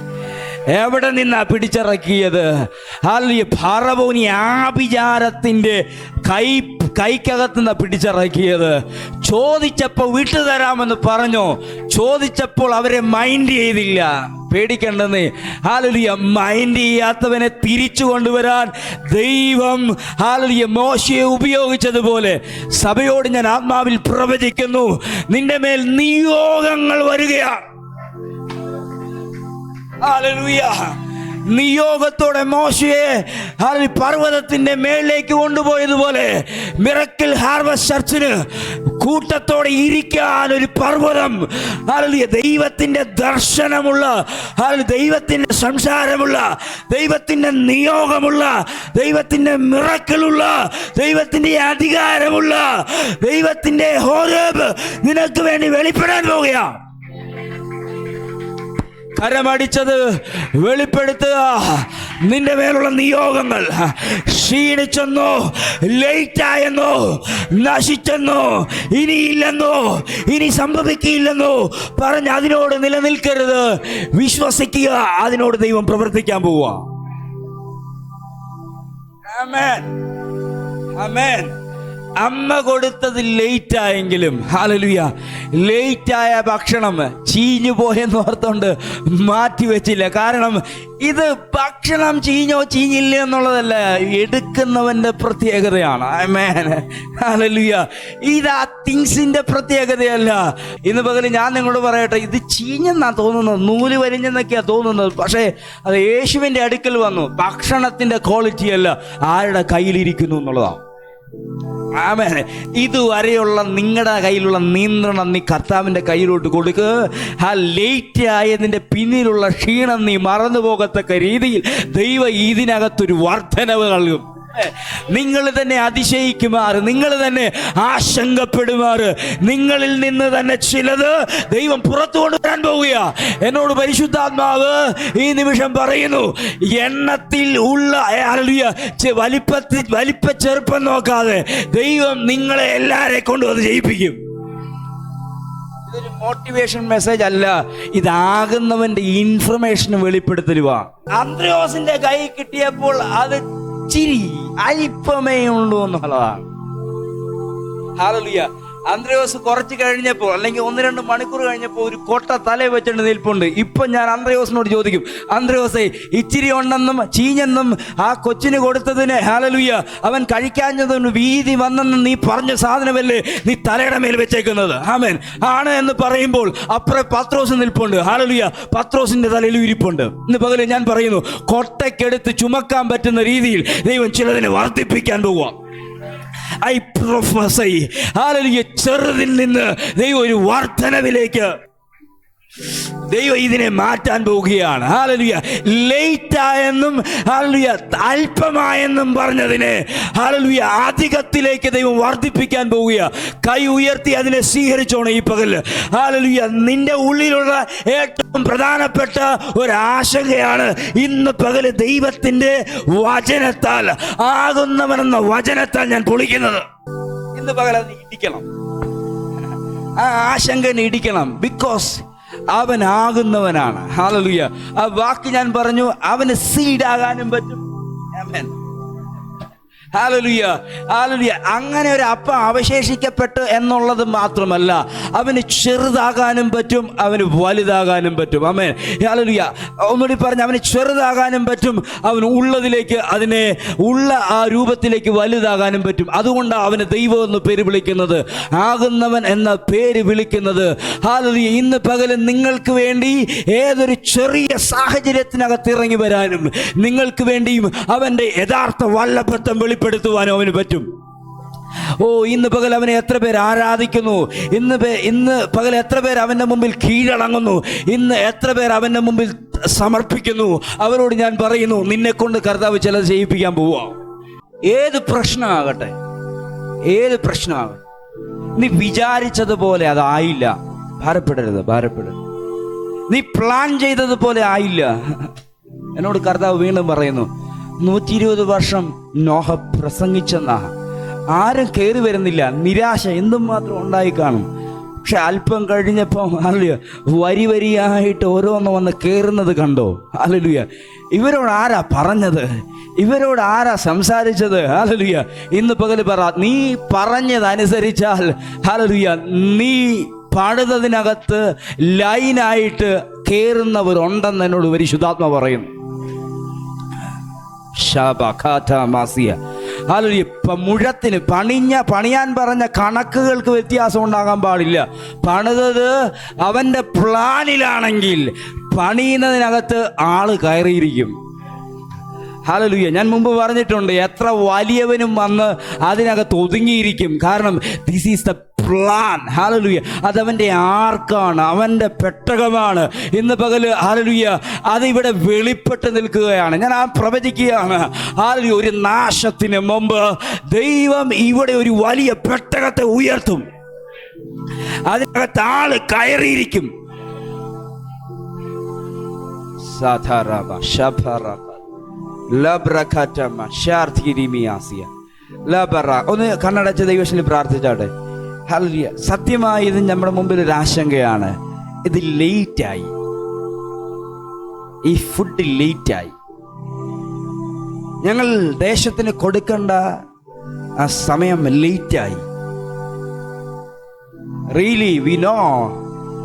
എവിടെ നിന്നാ പിടിച്ചിറക്കിയത്? അല്ലെങ്കിൽ ഫറവോനി ആഭിചാരത്തിന്റെ കൈക്കകത്തുനിന്നാ പിടിച്ചിറക്കിയത്. ചോദിച്ചപ്പോൾ വിട്ടുതരാമെന്ന് പറഞ്ഞു. ചോദിച്ചപ്പോൾ അവരെ മൈൻഡ് ചെയ്തില്ല. പേടിക്കണ്ടെന്ന്. ഹല്ലേലൂയ. മൈൻഡ് ചെയ്യാത്തവനെ തിരിച്ചു കൊണ്ടുവരാൻ ദൈവം ഹല്ലേലൂയ മോശയെ ഉപയോഗിച്ചതുപോലെ സഭയോട് ഞാൻ ആത്മാവിൽ പ്രവചിക്കുന്നു, നിന്റെ മേൽ നിയോഗങ്ങൾ വരികയാണ്. ഹല്ലേലൂയ. നിയോഗത്തോടെ മോശയെ പർവ്വതത്തിന്റെ മേളിലേക്ക് കൊണ്ടുപോയതുപോലെ മിറക്കിൾ ഹാർവസ്റ്റ് ചർച്ചിന് കൂട്ടത്തോടെ ഇരിക്കാൻ ഒരു പർവ്വതം, ദൈവത്തിന്റെ ദർശനമുള്ള, ദൈവത്തിന്റെ സംസാരമുള്ള, ദൈവത്തിന്റെ നിയോഗമുള്ള, ദൈവത്തിന്റെ മിറക്കിളുള്ള, ദൈവത്തിന്റെ അധികാരമുള്ള, ദൈവത്തിന്റെ ഹോരേബ് നിനക്ക് വേണ്ടി വെളിപ്പെടാൻ പോവുകയാണ്. കരമടിച്ചത് വെളിപ്പെടുത്തുക. നിന്റെ മേലുള്ള നിയോഗങ്ങൾ ക്ഷീണിച്ചെന്നോ, ലേറ്റായെന്നോ, നശിച്ചെന്നോ, ഇനിയില്ലെന്നോ, ഇനി സംഭവിക്കില്ലെന്നോ പറഞ്ഞ് അതിനോട് നിലനിൽക്കരുത്. വിശ്വസിക്കുക, അതിനോട് ദൈവം പ്രവർത്തിക്കാൻ പോവുക. ആമേൻ, ആമേൻ. അമ്മ കൊടുത്തത് ലേറ്റ് ആയെങ്കിലും, ഹല്ലേലൂയ, ലേറ്റായ ഭക്ഷണം ചീഞ്ഞു പോയെന്ന് ഓർത്തോണ്ട് മാറ്റി വെച്ചില്ല. കാരണം ഇത് ഭക്ഷണം ചീഞ്ഞോ ചീഞ്ഞില്ല എന്നുള്ളതല്ല, എടുക്കുന്നവന്റെ പ്രത്യേകതയാണ്. ആമേൻ, ഹല്ലേലൂയ. ഇത് ആ തിങ്സിന്റെ പ്രത്യേകതയല്ല. ഇന്ന് പകല് ഞാൻ നിങ്ങളോട് പറയട്ടെ, ഇത് ചീഞ്ഞെന്നാ തോന്നുന്നത്, നൂല് വരിഞ്ഞെന്നൊക്കെയാ തോന്നുന്നത്. പക്ഷേ അത് യേശുവിന്റെ അടുക്കൽ വന്നു. ഭക്ഷണത്തിന്റെ ക്വാളിറ്റി അല്ല, ആരുടെ കയ്യിലിരിക്കുന്നു എന്നുള്ളതാണ്. ആമേൻ. ഇതുവരെയുള്ള നിങ്ങളുടെ കയ്യിലുള്ള നിയന്ത്രണം നീ കർത്താവിൻ്റെ കയ്യിലോട്ട് കൊടുക്കുക. ആ ലേറ്റ് ആയതിൻ്റെ പിന്നിലുള്ള ക്ഷീണം നീ മറന്നു പോകത്തക്ക രീതിയിൽ ദൈവം ഇതിനകത്തൊരു വർധനവ് നൽകും. നിങ്ങൾ തന്നെ അതിശയിക്കുമാറ്, നിങ്ങൾ തന്നെ ആശങ്കപ്പെടുമാറ്, നിങ്ങളിൽ നിന്ന് തന്നെ ചിലത് ദൈവം പുറത്തു കൊണ്ടുവരാൻ പോവുക. എന്നോട് പരിശുദ്ധാത്മാവ് ഈ നിമിഷം പറയുന്നു, എണ്ണത്തിൽ ഉള്ള വലിപ്പ ചെറുപ്പം നോക്കാതെ ദൈവം നിങ്ങളെ എല്ലാരെ കൊണ്ടും അത് ജയിപ്പിക്കും. ഇതൊരു മോട്ടിവേഷൻ മെസ്സേജ് അല്ല, ഇതാകുന്നവന്റെ ഇൻഫർമേഷൻ വെളിപ്പെടുത്തലുവാ. അന്ത്രയോസിന്റെ കൈ കിട്ടിയപ്പോൾ അത് ചിരി അല്പമേ ഉള്ളൂ എന്നുള്ളതാണ്. ഹല്ലേലൂയ. അന്ത്രയോസ് കുറച്ച് കഴിഞ്ഞപ്പോൾ, അല്ലെങ്കിൽ 1-2 മണിക്കൂർ കഴിഞ്ഞപ്പോൾ ഒരു കൊട്ട തല വെച്ചിട്ട് നിൽപ്പുണ്ട്. ഇപ്പം ഞാൻ അന്ത്രയോസിനോട് ചോദിക്കും, അന്ത്രയോസേ, ഇച്ചിരി ഉണ്ടെന്നും ചീഞ്ഞെന്നും ആ കൊച്ചിന് കൊടുത്തതിന് ഹല്ലേലൂയ അവൻ കഴിക്കാഞ്ഞതിന് വീതി വന്നെന്നും നീ പറഞ്ഞ സാധനമല്ലേ നീ തലയുടെ മേൽ വെച്ചേക്കുന്നത്? ആമേൻ. ആണ് എന്ന് പറയുമ്പോൾ അപ്പുറം പത്രോസ് നിൽപ്പുണ്ട്. ഹല്ലേലൂയ. പത്രോസിന്റെ തലയിൽ ഇരിപ്പുണ്ട്. ഇന്ന് പകല് ഞാൻ പറയുന്നു, കൊട്ടയ്ക്കെടുത്ത് ചുമക്കാൻ പറ്റുന്ന രീതിയിൽ ദൈവം ചിലതിനെ വർദ്ധിപ്പിക്കാൻ പോവുക. ഐ പ്രൊഫസൈ, ഹല്ലേലൂയ, ചെറുതിൽ നിന്ന് ദൈവം ഒരു വർധനവിലേക്ക് ദൈവം ഇതിനെ മാറ്റാൻ പോവുകയാണ്. ഹല്ലേലൂയ. ലേറ്റ് ആയെന്നും ഹല്ലേലൂയ അല്പമായെന്നും പറഞ്ഞതിനെ ഹല്ലേലൂയ അധികത്തിലേക്ക് ദൈവം വർദ്ധിപ്പിക്കാൻ പോവുക. കൈ ഉയർത്തി അതിനെ സ്വീകരിച്ചോണം ഈ പകൽ. ഹല്ലേലൂയ. നിന്റെ ഉള്ളിലുള്ള ഏറ്റവും പ്രധാനപ്പെട്ട ഒരു ആശങ്കയാണ് ഇന്ന് പകല് ദൈവത്തിന്റെ വചനത്താൽ, ആകുന്നവനെന്ന വചനത്താൽ ഞാൻ പൊളിക്കുന്നത്. ഇന്ന് പകൽ അത് ഇടിക്കണം, ആ ആശങ്കനെ ഇടിക്കണം. ബിക്കോസ് അവനാകുന്നവനാണ്. ഹല്ലേലൂയ. ആ വാക്ക് ഞാൻ പറഞ്ഞു, അവന് സീഡാകാനും പറ്റും. ആമേൻ. ഹല്ലേലൂയ. ഹല്ലേലൂയ. അങ്ങനെ ഒരു അപ്പം അവശേഷിക്കപ്പെട്ടു എന്നുള്ളത് മാത്രമല്ല, അവന് ചെറുതാകാനും പറ്റും, അവന് വലുതാകാനും പറ്റും. ആമേൻ. ഹല്ലേലൂയ. ഒന്നുകൂടി പറഞ്ഞ്, അവന് ചെറുതാകാനും പറ്റും, അവന് ഉള്ളതിലേക്ക്, അതിനെ ഉള്ള ആ രൂപത്തിലേക്ക് വലുതാകാനും പറ്റും. അതുകൊണ്ടാണ് അവന് ദൈവം എന്ന് പേര് വിളിക്കുന്നത്, ആകുന്നവൻ എന്ന പേര് വിളിക്കുന്നത്. ഹല്ലേലൂയ. ഇന്ന് പകലും നിങ്ങൾക്ക് വേണ്ടി ഏതൊരു ചെറിയ സാഹചര്യത്തിനകത്ത് ഇറങ്ങി വരാനും, നിങ്ങൾക്ക് വേണ്ടിയും അവൻ്റെ യഥാർത്ഥ വല്ലഭത്വം വെളിപ്പെടുത്തുവാനും അവന് പറ്റും. ഓ, ഇന്ന് പകൽ അവനെ എത്ര പേർ ആരാധിക്കുന്നു, ഇന്ന് പകൽ എത്ര പേർ അവൻ്റെ മുമ്പിൽ കീഴടങ്ങുന്നു, ഇന്ന് എത്ര പേർ അവൻ്റെ മുമ്പിൽ സമർപ്പിക്കുന്നു. അവരോട് ഞാൻ പറയുന്നു, നിന്നെ കൊണ്ട് കർത്താവ് ചിലത് ചെയ്യിപ്പിക്കാൻ പോവാ. ഏത് പ്രശ്നമാകട്ടെ, ഏത് പ്രശ്നമാകട്ടെ, നീ വിചാരിച്ചതുപോലെ അതായില്ല, ഭാരപ്പെടരുത്, ഭാരപ്പെടരുത്. നീ പ്ലാൻ ചെയ്തതുപോലെ ആയില്ല. എന്നോട് കർത്താവ് വീണ്ടും പറയുന്നു, 120 വർഷം നോഹ പ്രസംഗിച്ചെന്നാ, ആരും കയറി വരുന്നില്ല, നിരാശ എന്തും മാത്രം ഉണ്ടായി കാണും. പക്ഷെ അല്പം കഴിഞ്ഞപ്പോൾ ഹല്ലേലൂയ വരി വരിയായിട്ട് ഓരോന്ന് വന്ന് കയറുന്നത് കണ്ടോ? ഹല്ലേലൂയ. ഇവരോട് ആരാ പറഞ്ഞത്? ഇവരോട് ആരാ സംസാരിച്ചത്? ഹല്ലേലൂയ. ഇന്ന് പകല് പറ, നീ പറഞ്ഞതനുസരിച്ചാൽ ഹല്ലേലൂയ നീ പണിതതിനകത്ത് ലൈനായിട്ട് കയറുന്നവരുണ്ടെന്ന് എന്നോട് പരിശുദ്ധാത്മ പറയുന്നു. മുഴത്തിന് പണിയാൻ പറഞ്ഞ കണക്കുകൾക്ക് വ്യത്യാസം ഉണ്ടാകാൻ പാടില്ല. പണിതത് അവൻ്റെ പ്ലാനിലാണെങ്കിൽ പണിയുന്നതിനകത്ത് ആള് കയറിയിരിക്കും. ഹല്ലേലൂയ. ഞാൻ മുമ്പ് പറഞ്ഞിട്ടുണ്ട്, എത്ര വലിയവനും വന്ന് അതിനകത്ത് ഒതുങ്ങിയിരിക്കും. കാരണം this is the plan. Hallelujah. അതവൻ്റെ ആർക്കാണ്, അവൻ്റെ പെട്ടകമാണ്. ഇന്ന് പകല് ഹല്ലേലൂയ അതിവിടെ വെളിപ്പെട്ട് നിൽക്കുകയാണ്. ഞാൻ ആ പ്രവചിക്കുകയാണ്. ഹല്ലേലൂയ. ഒരു നാശത്തിന് മുമ്പ് ദൈവം ഇവിടെ ഒരു വലിയ പെട്ടകത്തെ ഉയർത്തും. അതിനകത്ത് ആള് കയറിയിരിക്കും. ഒന്ന് കണ്ണടച്ച് ദൈവത്തിൽ പ്രാർത്ഥിച്ചാട്ടെ. ഹല്ലേലൂയ. സത്യമായി ഇത് നമ്മുടെ മുമ്പിൽ ഒരു ആശങ്കയാണ്. ഇത് ലേറ്റായി, ഈ ഫുഡ് ലേറ്റായി. ഞങ്ങൾ ദേശത്തിന് കൊടുക്കേണ്ട ആ സമയം ലേറ്റായി. Really we know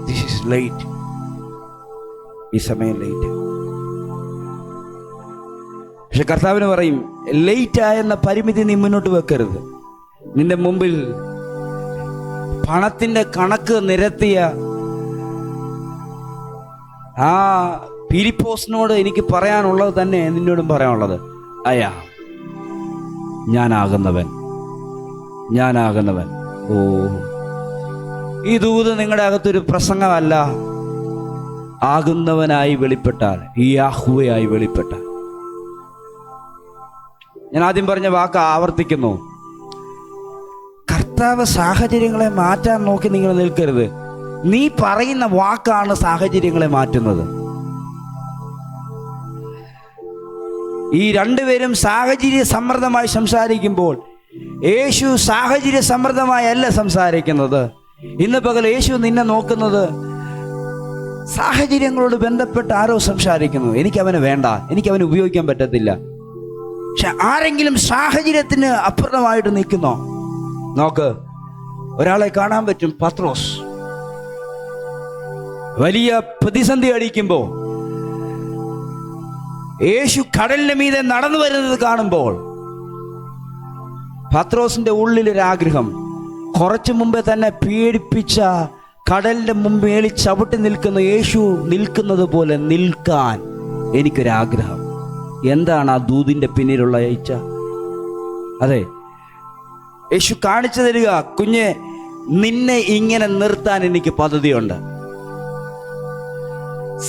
this is late. ഈ സമയം ലേറ്റ്. പക്ഷെ കർത്താവിന് പറയും, ലേറ്റായെന്ന പരിമിതി നീ മുന്നോട്ട് വെക്കരുത്. നിന്റെ മുമ്പിൽ പണത്തിന്റെ കണക്ക് നിരത്തിയ ആ ഫിലിപ്പോസിനോട് എനിക്ക് പറയാനുള്ളത് തന്നെ നിന്നോടും പറയാനുള്ളത്. ഞാനാകുന്നവൻ ഞാനാകുന്നവൻ. ഓ, ഈ ദൂത് നിങ്ങളുടെ അകത്തൊരു പ്രസംഗമല്ല. ആകുന്നവനായി വെളിപ്പെട്ടാൽ, ഈ യാഹ്വയായി വെളിപ്പെട്ടാൽ. ഞാൻ ആദ്യം പറഞ്ഞ വാക്ക് ആവർത്തിക്കുന്നു. കർത്താവ് സാഹചര്യങ്ങളെ മാറ്റാൻ നോക്കി നിങ്ങൾ നിൽക്കരുത്. നീ പറയുന്ന വാക്കാണ് സാഹചര്യങ്ങളെ മാറ്റുന്നത്. ഈ രണ്ടുപേരും സാഹചര്യ സമ്മർദ്ദമായി സംസാരിക്കുമ്പോൾ യേശു സാഹചര്യ സമ്മർദ്ദമായി അല്ല സംസാരിക്കുന്നത്. ഇന്ന് പകൽ യേശു നിന്നെ നോക്കുന്നത് സാഹചര്യങ്ങളോട് ബന്ധപ്പെട്ട് ആരോ സംസാരിക്കുന്നു. എനിക്കവനെ വേണ്ട, എനിക്കവനെ ഉപയോഗിക്കാൻ പറ്റത്തില്ല. പക്ഷെ ആരെങ്കിലും സാഹചര്യത്തിന് അപ്പുറമായിട്ട് നിൽക്കുന്നോ? നോക്ക്, ഒരാളെ കാണാൻ പറ്റും. പത്രോസ് വലിയ പ്രതിസന്ധി അടിക്കുമ്പോൾ യേശു കടലിന്റെ മീതെ നടന്നു വരുന്നത് കാണുമ്പോൾ പത്രോസിന്റെ ഉള്ളിലൊരാഗ്രഹം, കുറച്ചു മുമ്പേ തന്നെ പീഡിപ്പിച്ച കടലിന്റെ മുമ്പേളി ചവിട്ടി നിൽക്കുന്ന യേശു നിൽക്കുന്നത് പോലെ നിൽക്കാൻ എനിക്കൊരാഗ്രഹം. എന്താണ് ആ ദൂതിന്റെ പിന്നിലുള്ള ഇച്ഛ? അതെ, യേശു കാണിച്ചു തരിക, കുഞ്ഞെ, നിന്നെ ഇങ്ങനെ നിർത്താൻ എനിക്ക് പദ്ധതിയുണ്ട്.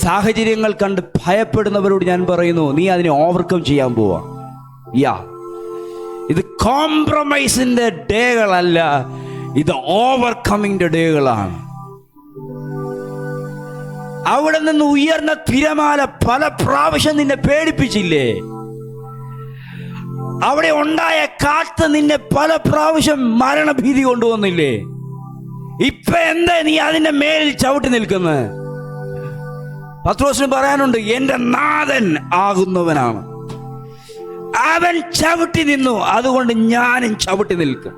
സാഹചര്യങ്ങൾ കണ്ട് ഭയപ്പെടുന്നവരോട് ഞാൻ പറയുന്നു, നീ അതിനെ ഓവർകം ചെയ്യാൻ പോവാ. ഇത് കോംപ്രമൈസിന്റെ ഡേകളല്ല, ഇത് ഓവർകമ്മിന്റെ ഡേകളാണ്. അവിടെ നിന്ന് ഉയർന്ന തിരമാല പല പ്രാവശ്യം നിന്നെ പേടിപ്പിച്ചില്ലേ? അവിടെ ഉണ്ടായ കാറ്റ് നിന്നെ പല പ്രാവശ്യം മരണഭീതി കൊണ്ടുവന്നില്ലേ? ഇപ്പൊ എന്താ നീ അതിന്റെ മേലിൽ ചവിട്ടി നിൽക്കുന്നത്? പത്രോസിന് പറയാനുണ്ട്, എന്റെ നാഥൻ ആകുന്നവനാണ്. അവൻ ചവിട്ടി നിന്നു, അതുകൊണ്ട് ഞാനും ചവിട്ടി നിൽക്കും.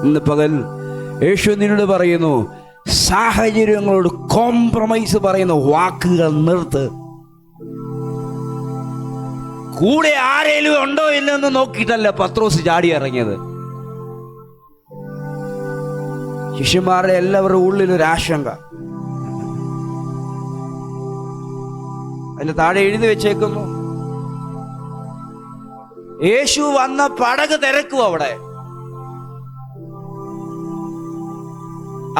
ഇന്ന് പകൽ യേശു നിന്നോട് പറയുന്നു, സാഹചര്യങ്ങളോട് കോംപ്രമൈസ് പറയുന്ന വാക്കുകൾ നിർത്ത്. കൂടെ ആരേലും ഉണ്ടോ ഇല്ലെന്ന് നോക്കിയിട്ടല്ല പത്രോസ് ചാടി ഇറങ്ങിയത്. ശിഷ്യന്മാരുടെ എല്ലാവരുടെ ഉള്ളിലൊരു ആശങ്ക. അതിന് താഴെ എഴുതി വെച്ചേക്കുന്നു, യേശു വന്ന പടക് തിരക്കും. അവിടെ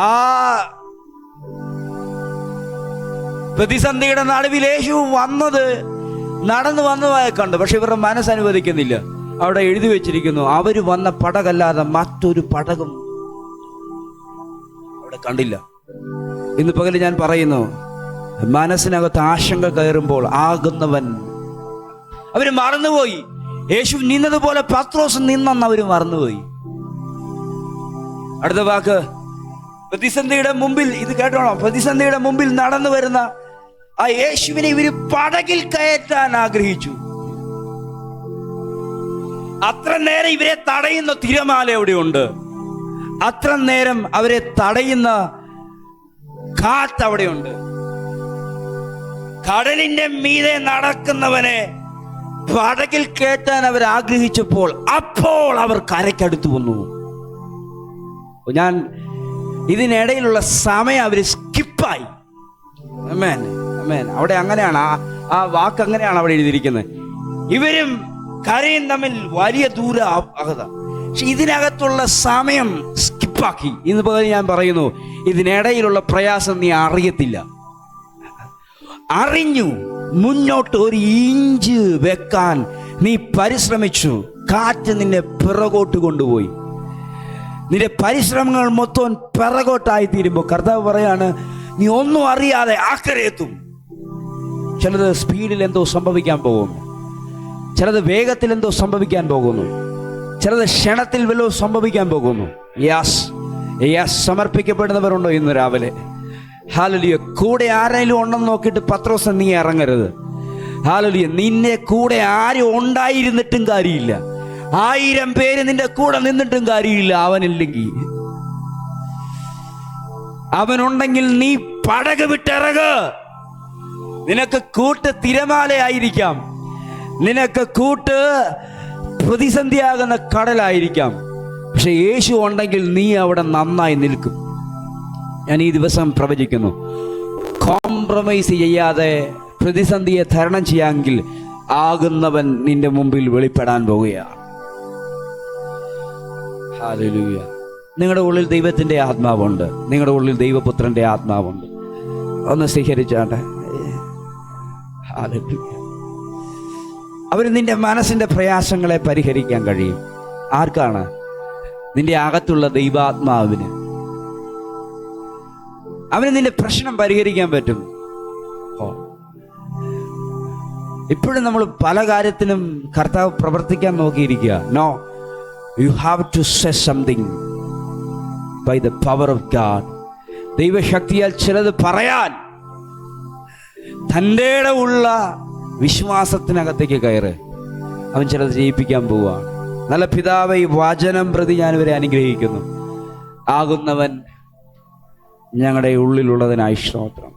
ആ പ്രതിസന്ധിയുടെ നടുവിൽ യേശു വന്നത് നടന്നു വന്നതായി കണ്ടു. പക്ഷെ ഇവരുടെ മനസ്സനുവദിക്കുന്നില്ല. അവിടെ എഴുതി വെച്ചിരിക്കുന്നു, അവര് വന്ന പടകല്ലാതെ മറ്റൊരു പടകും അവിടെ കണ്ടില്ല. ഇന്ന് പകല് ഞാൻ പറയുന്നു, മനസ്സിനകത്ത് ആശങ്ക കയറുമ്പോൾ ആകുന്നവൻ അവര് മറന്നുപോയി. യേശു നിന്നതുപോലെ പത്രോസ് നിന്നെന്ന് അവര് മറന്നുപോയി. അടുത്ത വാക്ക്, പ്രതിസന്ധിയുടെ മുമ്പിൽ, ഇത് കേട്ടോളാം, പ്രതിസന്ധിയുടെ മുമ്പിൽ നടന്നു വരുന്ന ആ യേശുവിനെ ഇവര് പടകിൽ കയറ്റാൻ ആഗ്രഹിച്ചു. അത്ര നേരം ഇവരെ തടയുന്ന തിരമാല എവിടെയുണ്ട്, അത്ര നേരം അവരെ തടയുന്ന കാറ്റ് അവിടെയുണ്ട്. കടലിന്റെ മീതെ നടക്കുന്നവനെ പടകിൽ കയറ്റാൻ അവർ ആഗ്രഹിച്ചപ്പോൾ അപ്പോൾ അവർ കരയ്ക്കടുത്ത് വന്നു. ഞാൻ ഇതിനിടയിലുള്ള സമയം അവര് സ്കിപ്പായി. ആമേൻ, ആമേൻ. അവിടെ അങ്ങനെയാണ്, ആ വാക്ക് അങ്ങനെയാണ് അവിടെ എഴുതിയിരിക്കുന്നത്. ഇവരും കരയും തമ്മിൽ വലിയ ദൂര അകത. പക്ഷെ ഇതിനകത്തുള്ള സമയം സ്കിപ്പാക്കി. ഇന്ന് പകരം ഞാൻ പറയുന്നു, ഇതിനിടയിലുള്ള പ്രയാസം നീ അറിയത്തില്ല. അറിഞ്ഞു മുന്നോട്ട് ഒരു ഇഞ്ച് വെക്കാൻ നീ പരിശ്രമിച്ചു, കാറ്റ് നിന്നെ പിറകോട്ട് കൊണ്ടുപോയി. നിന്റെ പരിശ്രമങ്ങൾ മൊത്തം പിറകോട്ടായി തീരുമ്പോൾ കർത്താവ് പറയാണ്, നീ ഒന്നും അറിയാതെ അക്കരെ എത്തും. ചിലത് സ്പീഡിൽ എന്തോ സംഭവിക്കാൻ പോകുന്നു, ചിലത് വേഗത്തിൽ എന്തോ സംഭവിക്കാൻ പോകുന്നു, ചിലത് ക്ഷണത്തിൽ വല്ലോ സംഭവിക്കാൻ പോകുന്നു. സമർപ്പിക്കപ്പെടുന്നവരുണ്ടോ ഇന്ന് രാവിലെ? ഹല്ലേലൂയ. കൂടെ ആരെങ്കിലും ഉണ്ടെന്ന് നോക്കിയിട്ട് പത്രോസ് നീ ഇറങ്ങരുത്. ഹല്ലേലൂയ. നിന്നെ കൂടെ ആരും ഉണ്ടായിരുന്നിട്ടും കാര്യമില്ല. 1000 പേര് നിന്റെ കൂടെ നിന്നിട്ടും കാര്യമില്ല. അവനില്ലെങ്കിൽ, അവനുണ്ടെങ്കിൽ നീ പടക് വിട്ടിറങ്ങ്. നിനക്ക് കൂട്ട് തിരമാലയായിരിക്കാം, നിനക്ക് കൂട്ട് പ്രതിസന്ധിയാകുന്ന കടലായിരിക്കാം. പക്ഷെ യേശു ഉണ്ടെങ്കിൽ നീ അവിടെ നന്നായി നിൽക്കും. ഞാൻ ഈ ദിവസം പ്രവചിക്കുന്നു, കോംപ്രമൈസ് ചെയ്യാതെ പ്രതിസന്ധിയെ തരണം ചെയ്യാമെങ്കിൽ ആകുന്നവൻ നിന്റെ മുമ്പിൽ വെളിപ്പെടാൻ പോവുകയാണ്. ഹല്ലേലൂയ. നിങ്ങളുടെ ഉള്ളിൽ ദൈവത്തിൻ്റെ ആത്മാവുണ്ട്, നിങ്ങളുടെ ഉള്ളിൽ ദൈവപുത്രൻ്റെ ആത്മാവുണ്ട്. ഒന്ന് സ്വീകരിച്ചാട്ടെ. ഹല്ലേലൂയ. അവന് നിന്റെ മനസ്സിൻ്റെ പ്രയാസങ്ങളെ പരിഹരിക്കാൻ കഴിയും. ആർക്കാണ്? നിന്റെ അകത്തുള്ള ദൈവാത്മാവിന്. അവന് നിന്റെ പ്രശ്നം പരിഹരിക്കാൻ പറ്റും. ഇപ്പോഴും നമ്മൾ പല കാര്യത്തിനും കർത്താവ് പ്രവർത്തിക്കാൻ നോക്കിയിരിക്കുക. No, you have to say something by the power of God. ദൈവശക്തിയാൽ ചിലത് പറയാൻ തൻ്റെ ഉള്ള വിശ്വാസത്തിനകത്തേക്ക് കയറ്. അവൻ ചിലത് ജയിപ്പിക്കാൻ പോവുകയാണ്. നല്ല പിതാവേ, ഈ വചനം പ്രതി ഞാനിവരെ അനുഗ്രഹിക്കുന്നു. ആകുന്നവൻ ഞങ്ങളുടെ ഉള്ളിലുള്ളതിനായി സ്തോത്രം.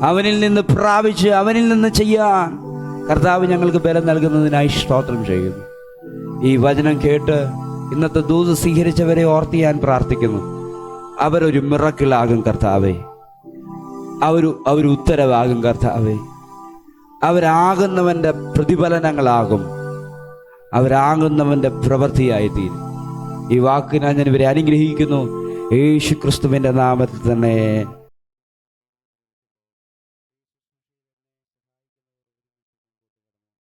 അവനിൽ നിന്ന് പ്രാപിച്ച് അവനിൽ നിന്ന് ചെയ്യാൻ കർത്താവ് ഞങ്ങൾക്ക് ബലം നൽകുന്നതിനായി സ്തോത്രം ചെയ്യുന്നു. ഈ വചനം കേട്ട് ഇന്നത്തെ ദൂത് സ്വീകരിച്ചവരെ ഓർത്ത് ഞാൻ പ്രാർത്ഥിക്കുന്നു. അവരൊരു മിറക്കിളാകും കർത്താവേ, അവർ ഉത്തരവാകും കർത്താവേ. അവരാകുന്നവൻ്റെ പ്രതിഫലനങ്ങളാകും, അവരാകുന്നവൻ്റെ പ്രവൃത്തിയായി തീരും. ഈ വാക്കിനാൽ ഞാൻ ഇവരെ അനുഗ്രഹിക്കുന്നു. യേശു ക്രിസ്തുവിൻ്റെ നാമത്തിൽ തന്നെ.